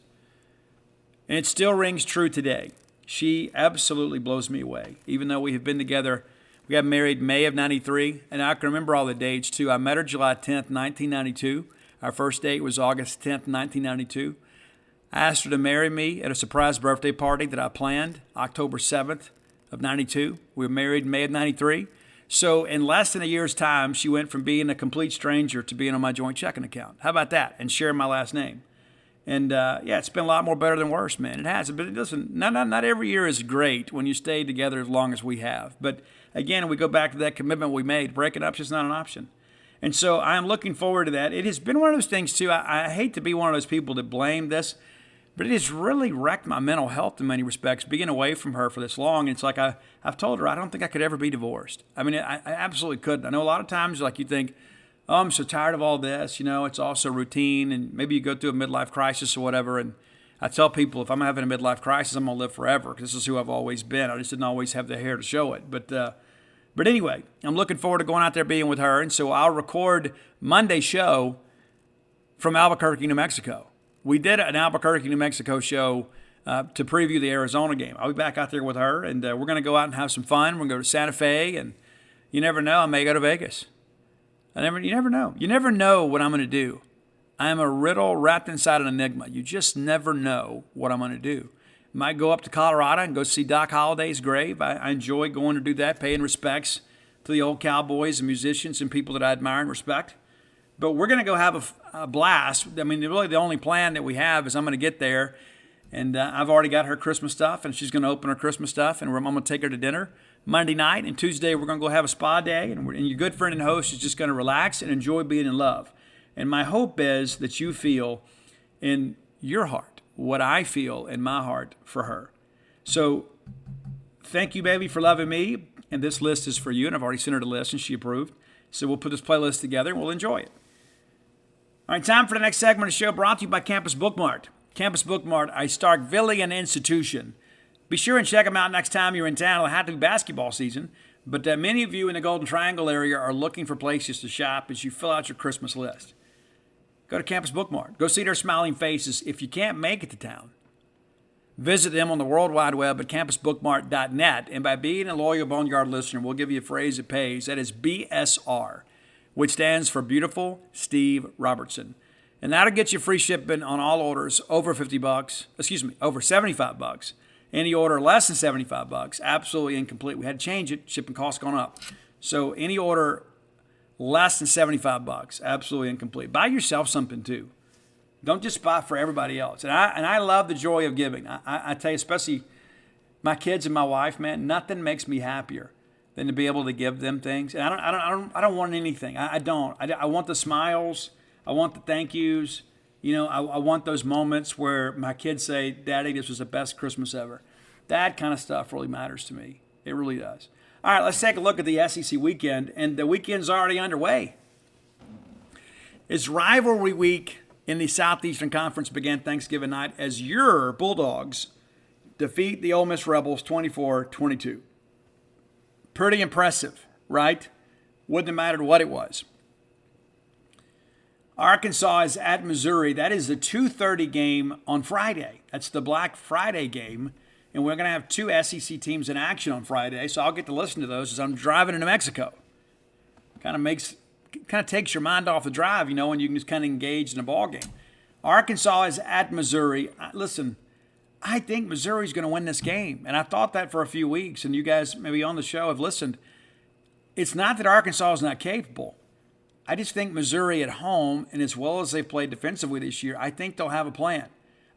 And it still rings true today. She absolutely blows me away. Even though we have been together, we got married May of 93, and I can remember all the dates too. I met her July 10th, 1992. Our first date was August 10th, 1992. I asked her to marry me at a surprise birthday party that I planned October 7th of 92. We were married in May of 93. So in less than a year's time, she went from being a complete stranger to being on my joint checking account. How about that? And sharing my last name. And it's been a lot more better than worse, man. It has. But it doesn't. Not every year is great when you stay together as long as we have. But again, we go back to that commitment we made. Breaking up is just not an option. And so I'm looking forward to that. It has been one of those things too. I hate to be one of those people that blame this, but it has really wrecked my mental health in many respects, being away from her for this long. And it's like I've told her I don't think I could ever be divorced. I mean, I absolutely couldn't. I know a lot of times like you think, oh, I'm so tired of all this. You know, it's also routine, and maybe you go through a midlife crisis or whatever. And I tell people if I'm having a midlife crisis, I'm going to live forever because this is who I've always been. I just didn't always have the hair to show it. But anyway, I'm looking forward to going out there being with her. And so I'll record Monday's show from Albuquerque, New Mexico. We did an Albuquerque, New Mexico show to preview the Arizona game. I'll be back out there with her, and we're going to go out and have some fun. We're going to go to Santa Fe, and you never know, I may go to Vegas. You never know. You never know what I'm going to do. I am a riddle wrapped inside an enigma. You just never know what I'm going to do. Might go up to Colorado and go see Doc Holliday's grave. I enjoy going to do that, paying respects to the old cowboys and musicians and people that I admire and respect. But we're going to go have a blast. I mean, really the only plan that we have is I'm going to get there, and I've already got her Christmas stuff, and she's going to open her Christmas stuff, and I'm going to take her to dinner Monday night. And Tuesday we're going to go have a spa day, and your good friend and host is just going to relax and enjoy being in love. And my hope is that you feel in your heart what I feel in my heart for her. So thank you, baby, for loving me. And this list is for you, and I've already sent her the list, and she approved. So we'll put this playlist together, and we'll enjoy it. All right, time for the next segment of the show, brought to you by Campus Bookmart. Campus Bookmart, a Starkvillian institution. Be sure and check them out next time you're in town. It'll have to be basketball season, but many of you in the Golden Triangle area are looking for places to shop as you fill out your Christmas list. Go to Campus Bookmart. Go see their smiling faces if you can't make it to town. Visit them on the World Wide Web at campusbookmart.net, and by being a loyal Boneyard listener, we'll give you a phrase that pays. That is BSR, which stands for Beautiful Steve Robertson. And that'll get you free shipping on all orders over $50, over $75. Any order less than $75, absolutely incomplete. We had to change it. Shipping costs gone up. So any order less than $75, absolutely incomplete. Buy yourself something too. Don't just buy for everybody else. And I love the joy of giving. I tell you, especially my kids and my wife, man, nothing makes me happier than to be able to give them things. And I don't want anything. I want the smiles. I want the thank yous. You know, I want those moments where my kids say, Daddy, this was the best Christmas ever. That kind of stuff really matters to me. It really does. All right, let's take a look at the SEC weekend. And the weekend's already underway. It's rivalry week in the Southeastern Conference began Thanksgiving night as your Bulldogs defeat the Ole Miss Rebels 24-22. Pretty impressive, right? Wouldn't have mattered what it was. Arkansas is at Missouri. That is the 2:30 game on Friday. That's the Black Friday game. And we're going to have two SEC teams in action on Friday, so I'll get to listen to those as I'm driving into Mexico. Kind of takes your mind off the drive, when you can just kind of engage in a ball game. Arkansas is at Missouri. Listen, I think Missouri's going to win this game, and I've thought that for a few weeks, and you guys maybe on the show have listened. It's not that Arkansas is not capable. I just think Missouri at home, and as well as they've played defensively this year, I think they'll have a plan.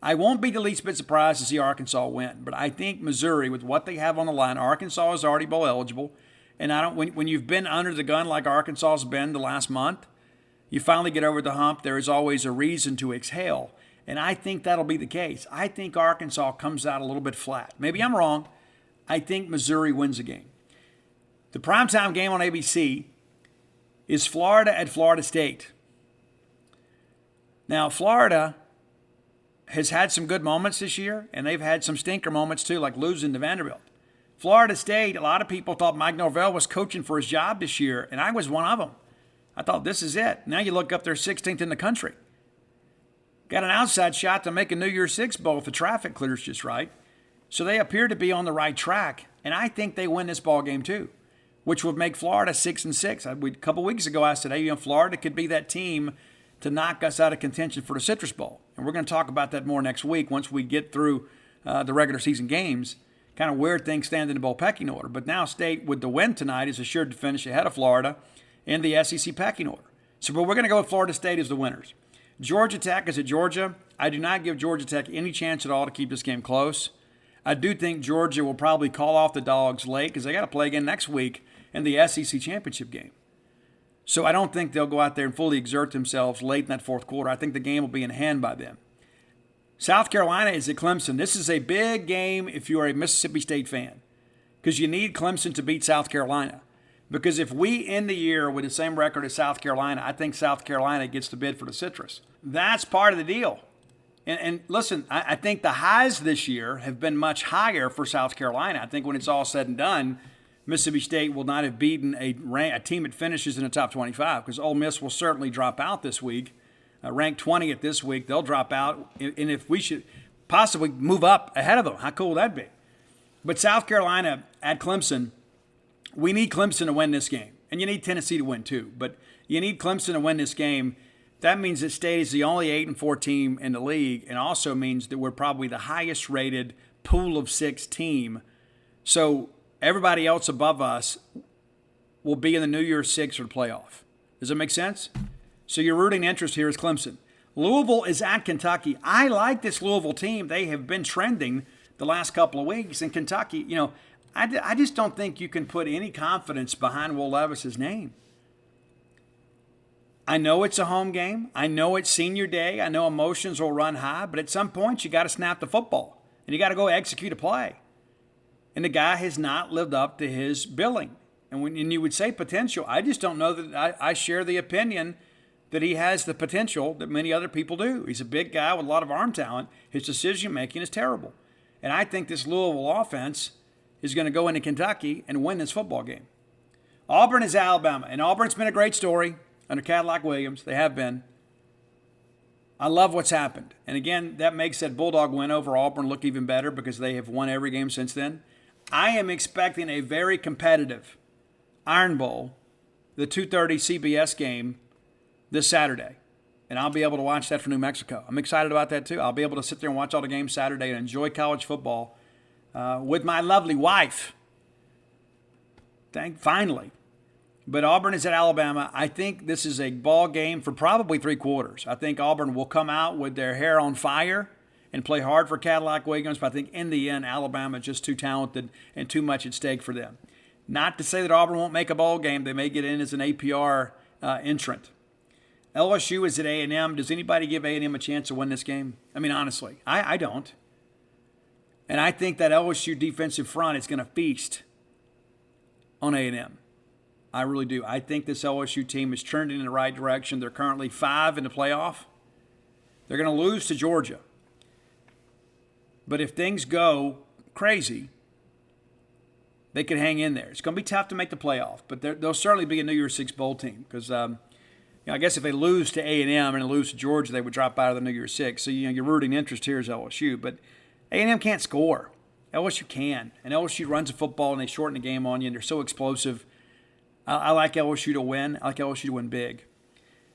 I won't be the least bit surprised to see Arkansas win, but I think Missouri, with what they have on the line, Arkansas is already bowl eligible, and when you've been under the gun like Arkansas has been the last month, you finally get over the hump. There is always a reason to exhale, and I think that'll be the case. I think Arkansas comes out a little bit flat. Maybe I'm wrong. I think Missouri wins the game. The primetime game on ABC is Florida at Florida State. Now, Florida has had some good moments this year, and they've had some stinker moments too, like losing to Vanderbilt. Florida State, a lot of people thought Mike Norvell was coaching for his job this year, and I was one of them. I thought, this is it. Now you look up, they're 16th in the country. Got an outside shot to make a New Year's Six bowl if the traffic clears just right. So they appear to be on the right track, and I think they win this ball game too, which would make Florida 6-6. A couple weeks ago, I said, hey, Florida could be that team to knock us out of contention for the Citrus Bowl. And we're going to talk about that more next week once we get through the regular season games, kind of where things stand in the bowl pecking order. But now State, with the win tonight, is assured to finish ahead of Florida in the SEC pecking order. So we're going to go with Florida State as the winners. Georgia Tech is at Georgia. I do not give Georgia Tech any chance at all to keep this game close. I do think Georgia will probably call off the Dogs late because they got to play again next week in the SEC championship game. So I don't think they'll go out there and fully exert themselves late in that fourth quarter. I think the game will be in hand by then. South Carolina is at Clemson. This is a big game if you are a Mississippi State fan because you need Clemson to beat South Carolina. Because if we end the year with the same record as South Carolina, I think South Carolina gets the bid for the Citrus. That's part of the deal. And listen, I think the highs this year have been much higher for South Carolina. I think when it's all said and done, Mississippi State will not have beaten a team that finishes in the top 25 because Ole Miss will certainly drop out this week. Ranked 20th this week, they'll drop out. And if we should possibly move up ahead of them, how cool would that be? But South Carolina at Clemson, we need Clemson to win this game. And you need Tennessee to win too. But you need Clemson to win this game. That means that State is the only 8-4 team in the league and also means that we're probably the highest rated pool of 6 team. So everybody else above us will be in the New Year's Six or the playoff. Does that make sense? So your rooting interest here is Clemson. Louisville is at Kentucky. I like this Louisville team. They have been trending the last couple of weeks. And Kentucky, I just don't think you can put any confidence behind Will Levis's name. I know it's a home game. I know it's senior day. I know emotions will run high. But at some point, you got to snap the football. And you got to go execute a play. And the guy has not lived up to his billing. And you would say potential, I just don't know that I share the opinion that he has the potential that many other people do. He's a big guy with a lot of arm talent. His decision-making is terrible. And I think this Louisville offense is going to go into Kentucky and win this football game. Auburn is Alabama. And Auburn's been a great story under Cadillac Williams. They have been. I love what's happened. And again, that makes that Bulldog win over Auburn look even better because they have won every game since then. I am expecting a very competitive Iron Bowl, the 2:30 CBS game this Saturday. And I'll be able to watch that from New Mexico. I'm excited about that too. I'll be able to sit there and watch all the games Saturday and enjoy college football with my lovely wife. Finally. But Auburn is at Alabama. I think this is a ball game for probably 3 quarters. I think Auburn will come out with their hair on fire and play hard for Cadillac Williams. But I think in the end, Alabama is just too talented and too much at stake for them. Not to say that Auburn won't make a bowl game. They may get in as an APR entrant. LSU is at A&M. Does anybody give A&M a chance to win this game? I mean, honestly, I don't. And I think that LSU defensive front is going to feast on A&M. I really do. I think this LSU team is trending in the right direction. They're currently 5 in the playoff. They're going to lose to Georgia. But if things go crazy, they could hang in there. It's going to be tough to make the playoff, but they'll certainly be a New Year's Six bowl team because I guess if they lose to A&M and lose to Georgia, they would drop out of the New Year's Six. So your rooting interest here is LSU, but A&M can't score. LSU can, and LSU runs the football and they shorten the game on you, and they're so explosive. I like LSU to win. I like LSU to win big.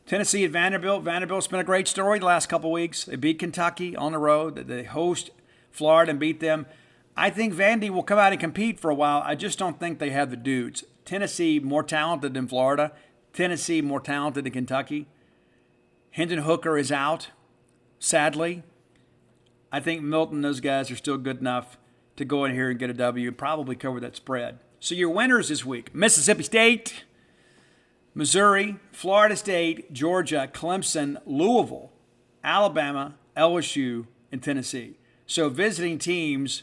Tennessee at Vanderbilt. Vanderbilt's been a great story the last couple weeks. They beat Kentucky on the road. They host Florida and beat them. I think Vandy will come out and compete for a while. I just don't think they have the dudes. Tennessee more talented than Florida. Tennessee more talented than Kentucky. Hendon Hooker is out, sadly. I think Milton and those guys are still good enough to go in here and get a W and probably cover that spread. So your winners this week: Mississippi State, Missouri, Florida State, Georgia, Clemson, Louisville, Alabama, LSU, and Tennessee. So visiting teams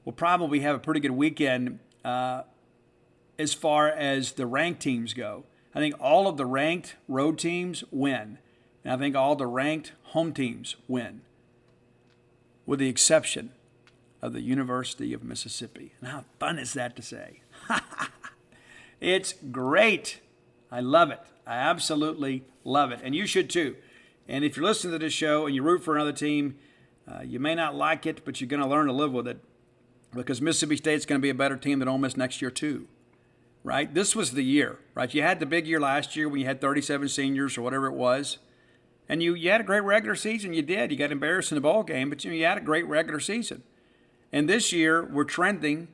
will probably have a pretty good weekend as far as the ranked teams go. I think all of the ranked road teams win, and I think all the ranked home teams win, with the exception of the University of Mississippi. And how fun is that to say? It's great. I love it. I absolutely love it. And you should too. And if you're listening to this show and you root for another team, you may not like it, but you're going to learn to live with it because Mississippi State's going to be a better team than Ole Miss next year too. Right? This was the year, right? You had the big year last year when you had 37 seniors or whatever it was. And you had a great regular season. You did. You got embarrassed in the ball game, but you had a great regular season. And this year, we're trending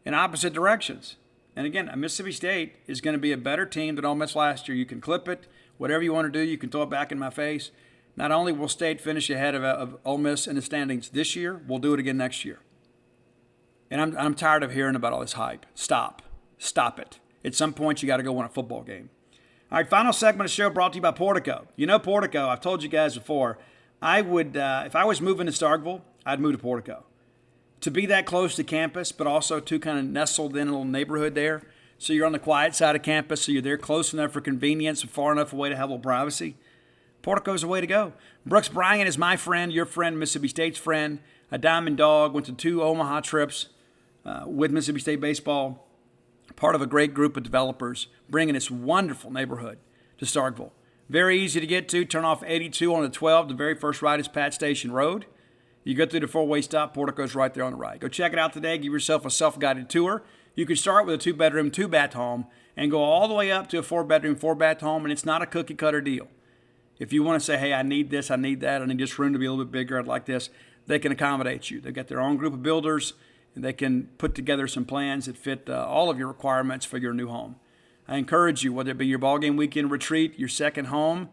in opposite directions. And again, Mississippi State is going to be a better team than Ole Miss last year. You can clip it, whatever you want to do. You can throw it back in my face. Not only will State finish ahead of Ole Miss in the standings this year, we'll do it again next year. And I'm tired of hearing about all this hype. Stop it. At some point, you got to go win a football game. All right, final segment of the show brought to you by Portico. You know Portico, I've told you guys before, I would, if I was moving to Starkville, I'd move to Portico. To be that close to campus, but also to kind of nestled in a little neighborhood there. So you're on the quiet side of campus, so you're there close enough for convenience and far enough away to have a little privacy. Portico's the way to go. Brooks Bryant is my friend, your friend, Mississippi State's friend. A Diamond Dog, went to 2 Omaha trips with Mississippi State baseball. Part of a great group of developers bringing this wonderful neighborhood to Starkville. Very easy to get to. Turn off 82 on the 12. The very first right is Pat Station Road. You go through the 4-way stop. Portico's right there on the right. Go check it out today. Give yourself a self-guided tour. You can start with a 2-bedroom, 2-bath home and go all the way up to a 4-bedroom, 4-bath home, and it's not a cookie-cutter deal. If you want to say, hey, I need this, I need that, I need this room to be a little bit bigger, I'd like this, they can accommodate you. They've got their own group of builders, and they can put together some plans that fit all of your requirements for your new home. I encourage you, whether it be your ballgame weekend retreat, your second home,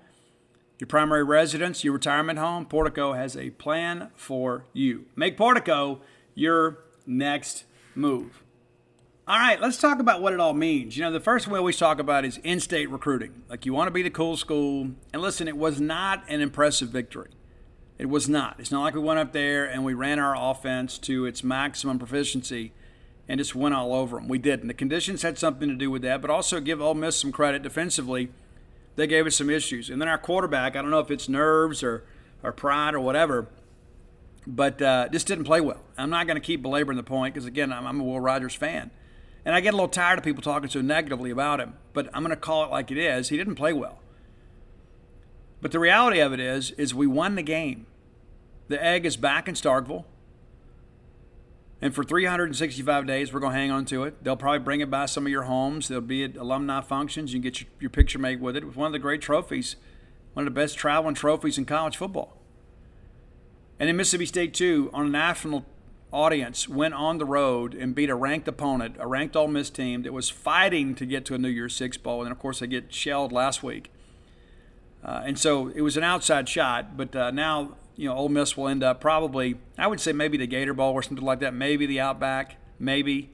your primary residence, your retirement home, Portico has a plan for you. Make Portico your next move. All right, let's talk about what it all means. You know, the first we always talk about is in-state recruiting. Like, you want to be the cool school. And listen, it was not an impressive victory. It was not. It's not like we went up there and we ran our offense to its maximum proficiency and just went all over them. We didn't. The conditions had something to do with that, but also give Ole Miss some credit defensively. They gave us some issues. And then our quarterback, I don't know if it's nerves or pride or whatever, but just didn't play well. I'm not going to keep belaboring the point because, again, I'm a Will Rogers fan. And I get a little tired of people talking so negatively about him, but I'm going to call it like it is. He didn't play well. But the reality of it is we won the game. The egg is back in Starkville. And for 365 days, we're going to hang on to it. They'll probably bring it by some of your homes. There'll be at alumni functions. You can get your picture made with it. It was one of the great trophies, one of the best traveling trophies in college football. And in Mississippi State, too, on a national audience, went on the road and beat a ranked opponent, a ranked Ole Miss team that was fighting to get to a New Year's Six bowl. And, of course, they get shelled last week. And so it was an outside shot, but now – Ole Miss will end up probably, I would say maybe the Gator Bowl or something like that, maybe the Outback, maybe.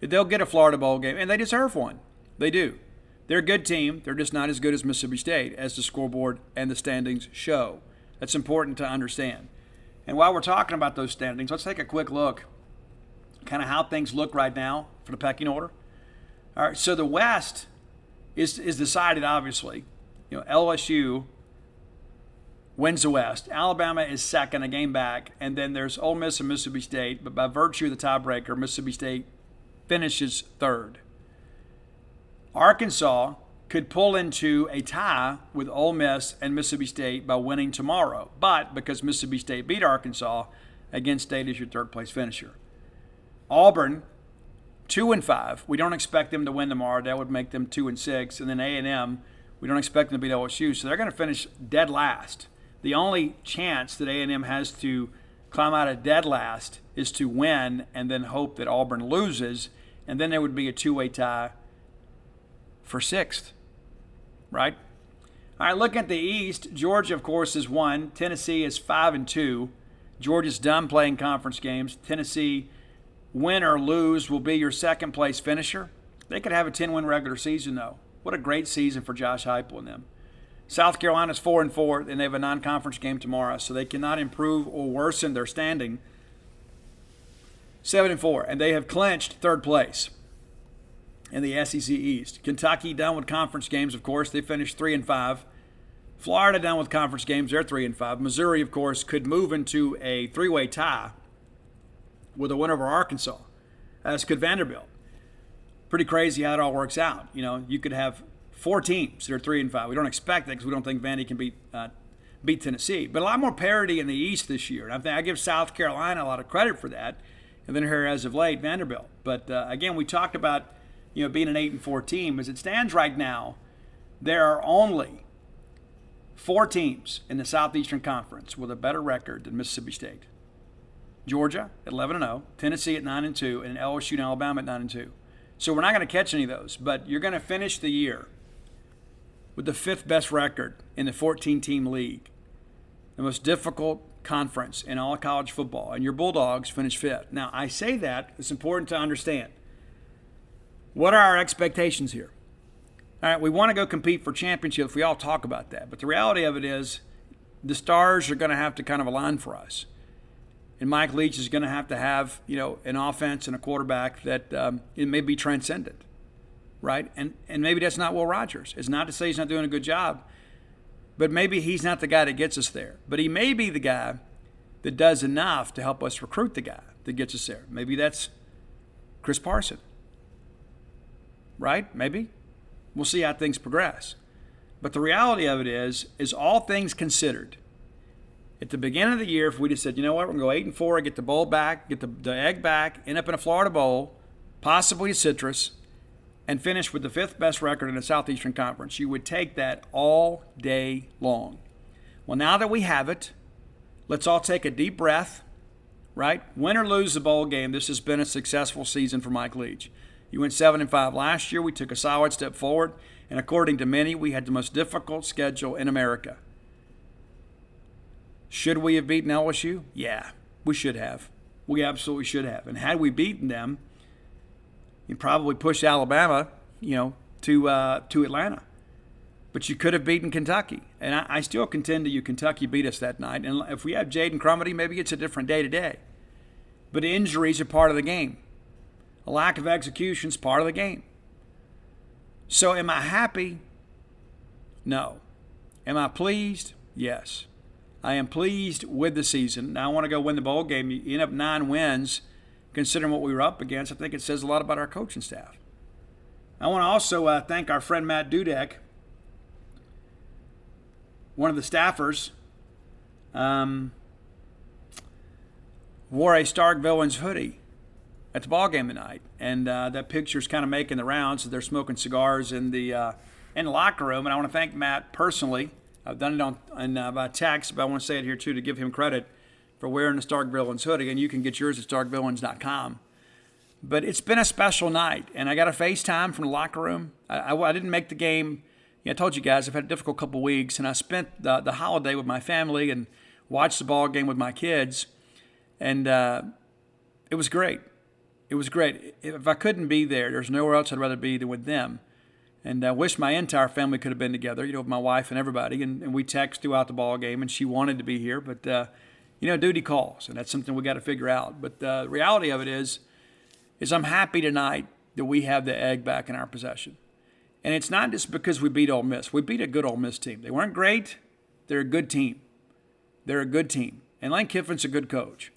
They'll get a Florida Bowl game, and they deserve one. They do. They're a good team. They're just not as good as Mississippi State, as the scoreboard and the standings show. That's important to understand. And while we're talking about those standings, let's take a quick look, kind of how things look right now for the pecking order. All right, so the West is decided, obviously. LSU wins the West. Alabama is second, a game back. And then there's Ole Miss and Mississippi State. But by virtue of the tiebreaker, Mississippi State finishes third. Arkansas could pull into a tie with Ole Miss and Mississippi State by winning tomorrow. But because Mississippi State beat Arkansas, again, State is your third-place finisher. Auburn, 2-5. We don't expect them to win tomorrow. That would make them 2-6. And then A&M, we don't expect them to beat LSU. So they're going to finish dead last. The only chance that A&M has to climb out of dead last is to win and then hope that Auburn loses. And then there would be a two-way tie for sixth. Right? All right, looking at the East, Georgia, of course, is 1. Tennessee is 5-2. Georgia's done playing conference games. Tennessee, win or lose, will be your second-place finisher. They could have a 10-win regular season, though. What a great season for Josh Heupel and them. South Carolina's 4-4, and they have a non-conference game tomorrow, so they cannot improve or worsen their standing. 7-4, and they have clinched third place in the SEC East. Kentucky done with conference games, of course. They finished 3-5. Florida done with conference games. They're 3-5. Missouri, of course, could move into a three-way tie with a win over Arkansas, as could Vanderbilt. Pretty crazy how it all works out. You know, you could have 4 teams that are 3-5. We don't expect that because we don't think Vandy can beat Tennessee. But a lot more parity in the East this year. And I give South Carolina a lot of credit for that. And then here, as of late, Vanderbilt. But again, we talked about being an 8-4 team. As it stands right now, there are only 4 teams in the Southeastern Conference with a better record than Mississippi State. Georgia at 11-0, Tennessee at 9-2, and LSU and Alabama at 9-2. So we're not going to catch any of those, but you're going to finish the year with the 5th best record in the 14-team league, the most difficult conference in all of college football, and your Bulldogs finish 5th. Now, I say that, it's important to understand. What are our expectations here? All right, we want to go compete for championships. We all talk about that. But the reality of it is the stars are going to have to kind of align for us. And Mike Leach is going to have, an offense and a quarterback that it may be transcendent, right? And maybe that's not Will Rogers. It's not to say he's not doing a good job, but maybe he's not the guy that gets us there. But he may be the guy that does enough to help us recruit the guy that gets us there. Maybe that's Chris Parson. Right? Maybe. We'll see how things progress. But the reality of it is all things considered, at the beginning of the year, if we just said, you know what, we're going to go 8-4, get the bowl back, get the egg back, end up in a Florida Bowl, possibly a Citrus, and finish with the 5th best record in the Southeastern Conference, you would take that all day long. Well, now that we have it, let's all take a deep breath, right? Win or lose the bowl game, this has been a successful season for Mike Leach. You went 7-5 last year. We took a solid step forward. And according to many, we had the most difficult schedule in America. Should we have beaten LSU? Yeah, we should have. We absolutely should have. And had we beaten them, you'd probably push Alabama, to Atlanta. But you could have beaten Kentucky. And I still contend to you Kentucky beat us that night. And if we have Jaden Crumedy, maybe it's a different day today. But injuries are part of the game. A lack of execution is part of the game. So am I happy? No. Am I pleased? Yes. I am pleased with the season. Now I want to go win the bowl game. You end up 9 wins, considering what we were up against. I think it says a lot about our coaching staff. I want to also thank our friend Matt Dudek, one of the staffers, wore a Starkville hoodie at the ball game tonight, and that picture's kind of making the rounds. They're smoking cigars in the locker room, and I want to thank Matt personally. I've done it by text, but I want to say it here too to give him credit for wearing the Starkville hoodie, and you can get yours at starkvilleins.com. But it's been a special night, and I got a FaceTime from the locker room. I didn't make the game. I told you guys I've had a difficult couple of weeks, and I spent the holiday with my family and watched the ball game with my kids, and it was great. It was great. If I couldn't be there, there's nowhere else I'd rather be than with them. And I wish my entire family could have been together, with my wife and everybody. And we text throughout the ball game, and she wanted to be here. But, duty calls, and that's something we got to figure out. But the reality of it is I'm happy tonight that we have the egg back in our possession. And it's not just because we beat Ole Miss. We beat a good Ole Miss team. They weren't great. They're a good team. They're a good team. And Lane Kiffin's a good coach.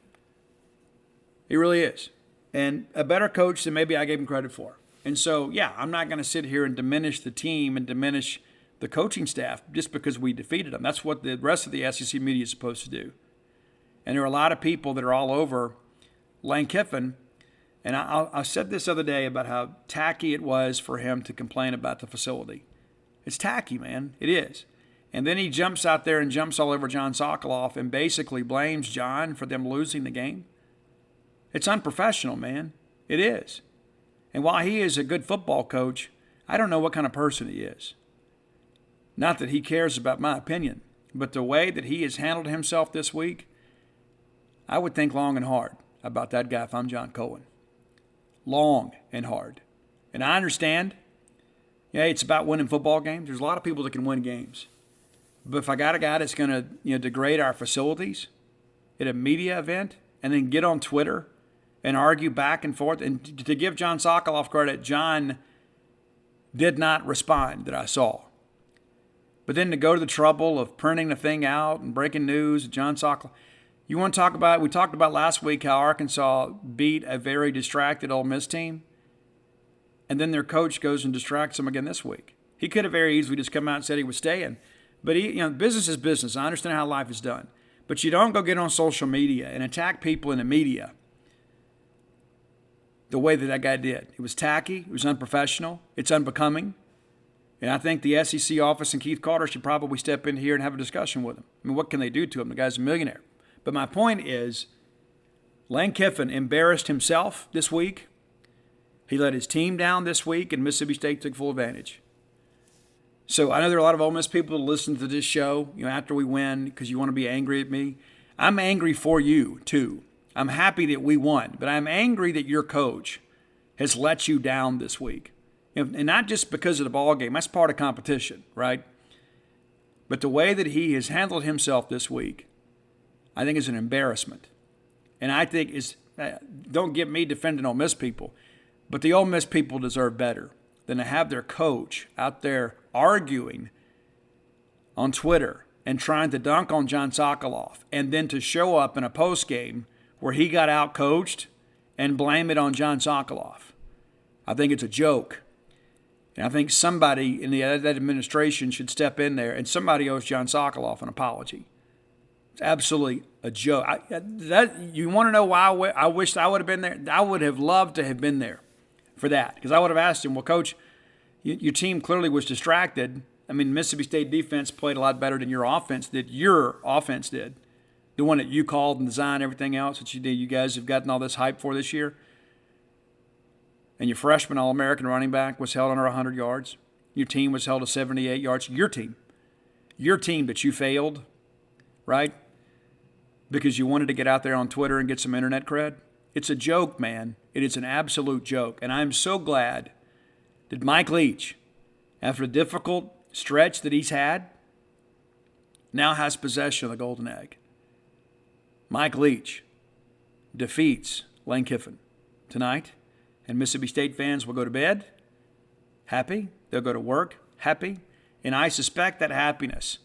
He really is. And a better coach than maybe I gave him credit for. And so, yeah, I'm not going to sit here and diminish the team and diminish the coaching staff just because we defeated them. That's what the rest of the SEC media is supposed to do. And there are a lot of people that are all over Lane Kiffin. And I said this other day about how tacky it was for him to complain about the facility. It's tacky, man. It is. And then he jumps out there and jumps all over John Sokoloff and basically blames John for them losing the game. It's unprofessional, man. It is. And while he is a good football coach, I don't know what kind of person he is. Not that he cares about my opinion, but the way that he has handled himself this week, I would think long and hard about that guy if I'm John Cohen. Long and hard. And I understand, yeah, it's about winning football games. There's a lot of people that can win games. But if I got a guy that's going to degrade our facilities at a media event and then get on Twitter and argue back and forth, and to give John Sokoloff credit, John did not respond that I saw. But then to go to the trouble of printing the thing out and breaking news, John Sokoloff. You want to talk about, we talked about last week how Arkansas beat a very distracted Ole Miss team, and then their coach goes and distracts them again this week. He could have very easily just come out and said he was staying. But business is business. I understand how life is done. But you don't go get on social media and attack people in the media the way that guy did. It was tacky. It was unprofessional. It's unbecoming. And I think the SEC office and Keith Carter should probably step in here and have a discussion with him. I mean, what can they do to him? The guy's a millionaire. But my point is, Lane Kiffin embarrassed himself this week. He let his team down this week, and Mississippi State took full advantage. So I know there are a lot of Ole Miss people that listen to this show, after we win because you want to be angry at me. I'm angry for you, too. I'm happy that we won, but I'm angry that your coach has let you down this week. And not just because of the ball game. That's part of competition, right? But the way that he has handled himself this week, I think is an embarrassment. And I think don't get me defending Ole Miss people, but the Ole Miss people deserve better than to have their coach out there arguing on Twitter and trying to dunk on John Sokoloff, and then to show up in a postgame where he got out-coached and blame it on John Sokoloff. I think it's a joke. And I think somebody in that administration should step in there, and somebody owes John Sokoloff an apology. It's absolutely a joke. You want to know why I wished I would have been there? I would have loved to have been there for that, because I would have asked him, well, Coach, your team clearly was distracted. I mean, Mississippi State defense played a lot better than your offense did. The one that you called and designed, everything else that you did. You guys have gotten all this hype for this year. And your freshman All-American running back was held under 100 yards. Your team was held to 78 yards. Your team that you failed, right? Because you wanted to get out there on Twitter and get some internet cred. It's a joke, man. It is an absolute joke. And I'm so glad that Mike Leach, after a difficult stretch that he's had, now has possession of the golden egg. Mike Leach defeats Lane Kiffin tonight, and Mississippi State fans will go to bed happy. They'll go to work happy. And I suspect that happiness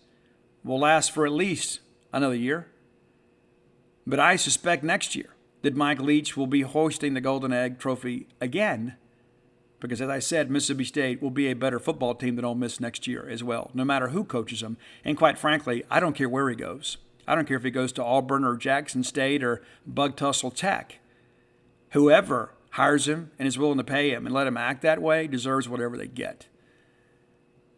will last for at least another year. But I suspect next year that Mike Leach will be hoisting the Golden Egg Trophy again, because, as I said, Mississippi State will be a better football team than Ole Miss next year as well, no matter who coaches them. And quite frankly, I don't care where he goes. I don't care if he goes to Auburn or Jackson State or Bug Tussle Tech. Whoever hires him and is willing to pay him and let him act that way deserves whatever they get.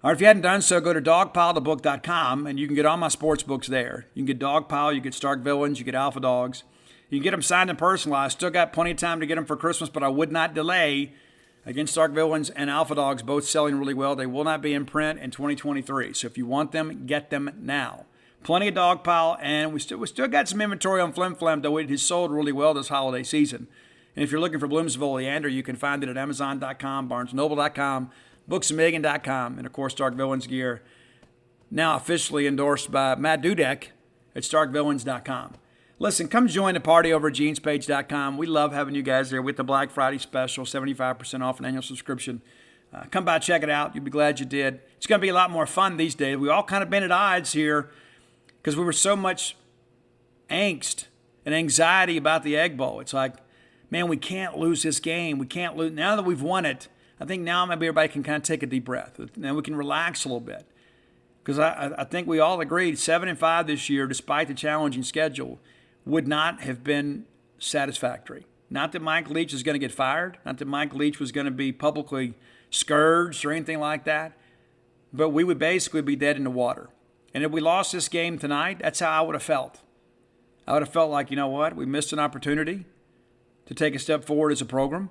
All right, if you hadn't done so, go to dogpilethebook.com, and you can get all my sports books there. You can get Dogpile, you get Starkville, you get Alpha Dogs. You can get them signed and personalized. Still got plenty of time to get them for Christmas, but I would not delay. Again, Starkville and Alpha Dogs both selling really well. They will not be in print in 2023. So if you want them, get them now. Plenty of Dogpile, and we still got some inventory on Flim Flam, though it has sold really well this holiday season. And if you're looking for Bloomsville Oleander, you can find it at Amazon.com, BarnesNoble.com, BooksAndMegan.com, and, of course, Starkville's gear, now officially endorsed by Matt Dudek at StarkVillains.com. Listen, come join the party over at JeansPage.com. We love having you guys there with the Black Friday special, 75% off an annual subscription. Come by, check it out. You'll be glad you did. It's going to be a lot more fun these days. We all kind of been at odds here because we were so much angst and anxiety about the Egg Bowl. It's like, man, we can't lose this game. We can't lose. Now that we've won it, I think now maybe everybody can kind of take a deep breath. Now we can relax a little bit. Because I think we all agreed 7-5 this year, despite the challenging schedule, would not have been satisfactory. Not that Mike Leach is going to get fired. Not that Mike Leach was going to be publicly scourged or anything like that. But we would basically be dead in the water. And if we lost this game tonight, that's how I would have felt. I would have felt like, you know what, we missed an opportunity to take a step forward as a program.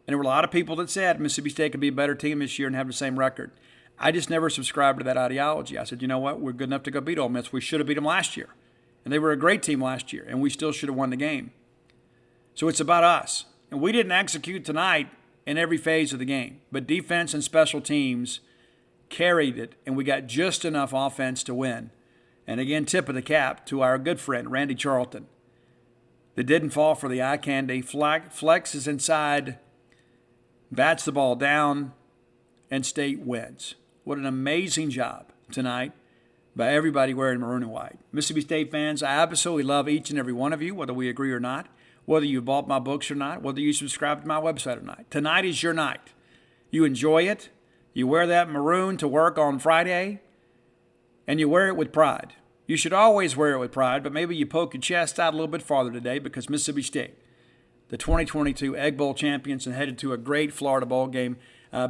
And there were a lot of people that said Mississippi State could be a better team this year and have the same record. I just never subscribed to that ideology. I said, you know what, we're good enough to go beat Ole Miss. We should have beat them last year. And they were a great team last year, and we still should have won the game. So it's about us. And we didn't execute tonight in every phase of the game. But defense and special teams carried it, and we got just enough offense to win. And again, tip of the cap to our good friend, Randy Charlton, that didn't fall for the eye candy. Flexes inside, bats the ball down, and State wins. What an amazing job tonight by everybody wearing maroon and white. Mississippi State fans, I absolutely love each and every one of you, whether we agree or not, whether you bought my books or not, whether you subscribe to my website or not. Tonight is your night. You enjoy it. You wear that maroon to work on Friday, and you wear it with pride. You should always wear it with pride, but maybe you poke your chest out a little bit farther today because Mississippi State, the 2022 Egg Bowl champions, and headed to a great Florida bowl game.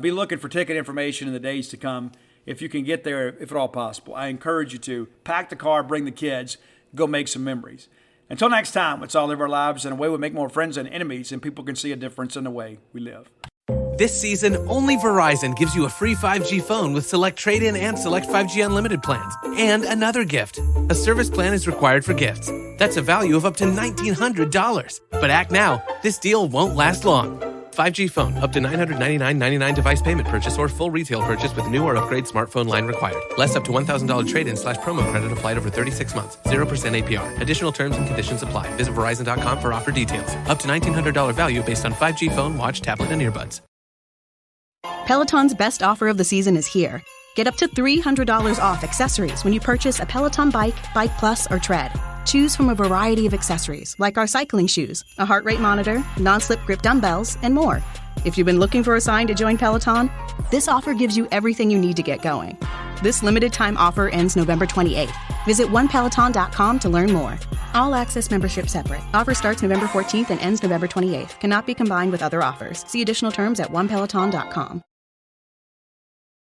Be looking for ticket information in the days to come if you can get there, if at all possible. I encourage you to pack the car, bring the kids, go make some memories. Until next time, let's all live our lives in a way we make more friends than enemies, and people can see a difference in the way we live. This season, only Verizon gives you a free 5G phone with select trade-in and select 5G unlimited plans. And another gift. A service plan is required for gifts. That's a value of up to $1,900. But act now. This deal won't last long. 5G phone, up to $999.99 device payment purchase or full retail purchase with new or upgrade smartphone line required. Less up to $1,000 trade-in/promo credit applied over 36 months. 0% APR. Additional terms and conditions apply. Visit Verizon.com for offer details. Up to $1,900 value based on 5G phone, watch, tablet, and earbuds. Peloton's best offer of the season is here. Get up to $300 off accessories when you purchase a Peloton bike, Bike Plus, or Tread. Choose from a variety of accessories, like our cycling shoes, a heart rate monitor, non-slip grip dumbbells, and more. If you've been looking for a sign to join Peloton, this offer gives you everything you need to get going. This limited time offer ends November 28th. Visit onepeloton.com to learn more. All access membership separate. Offer starts November 14th and ends November 28th. Cannot be combined with other offers. See additional terms at onepeloton.com.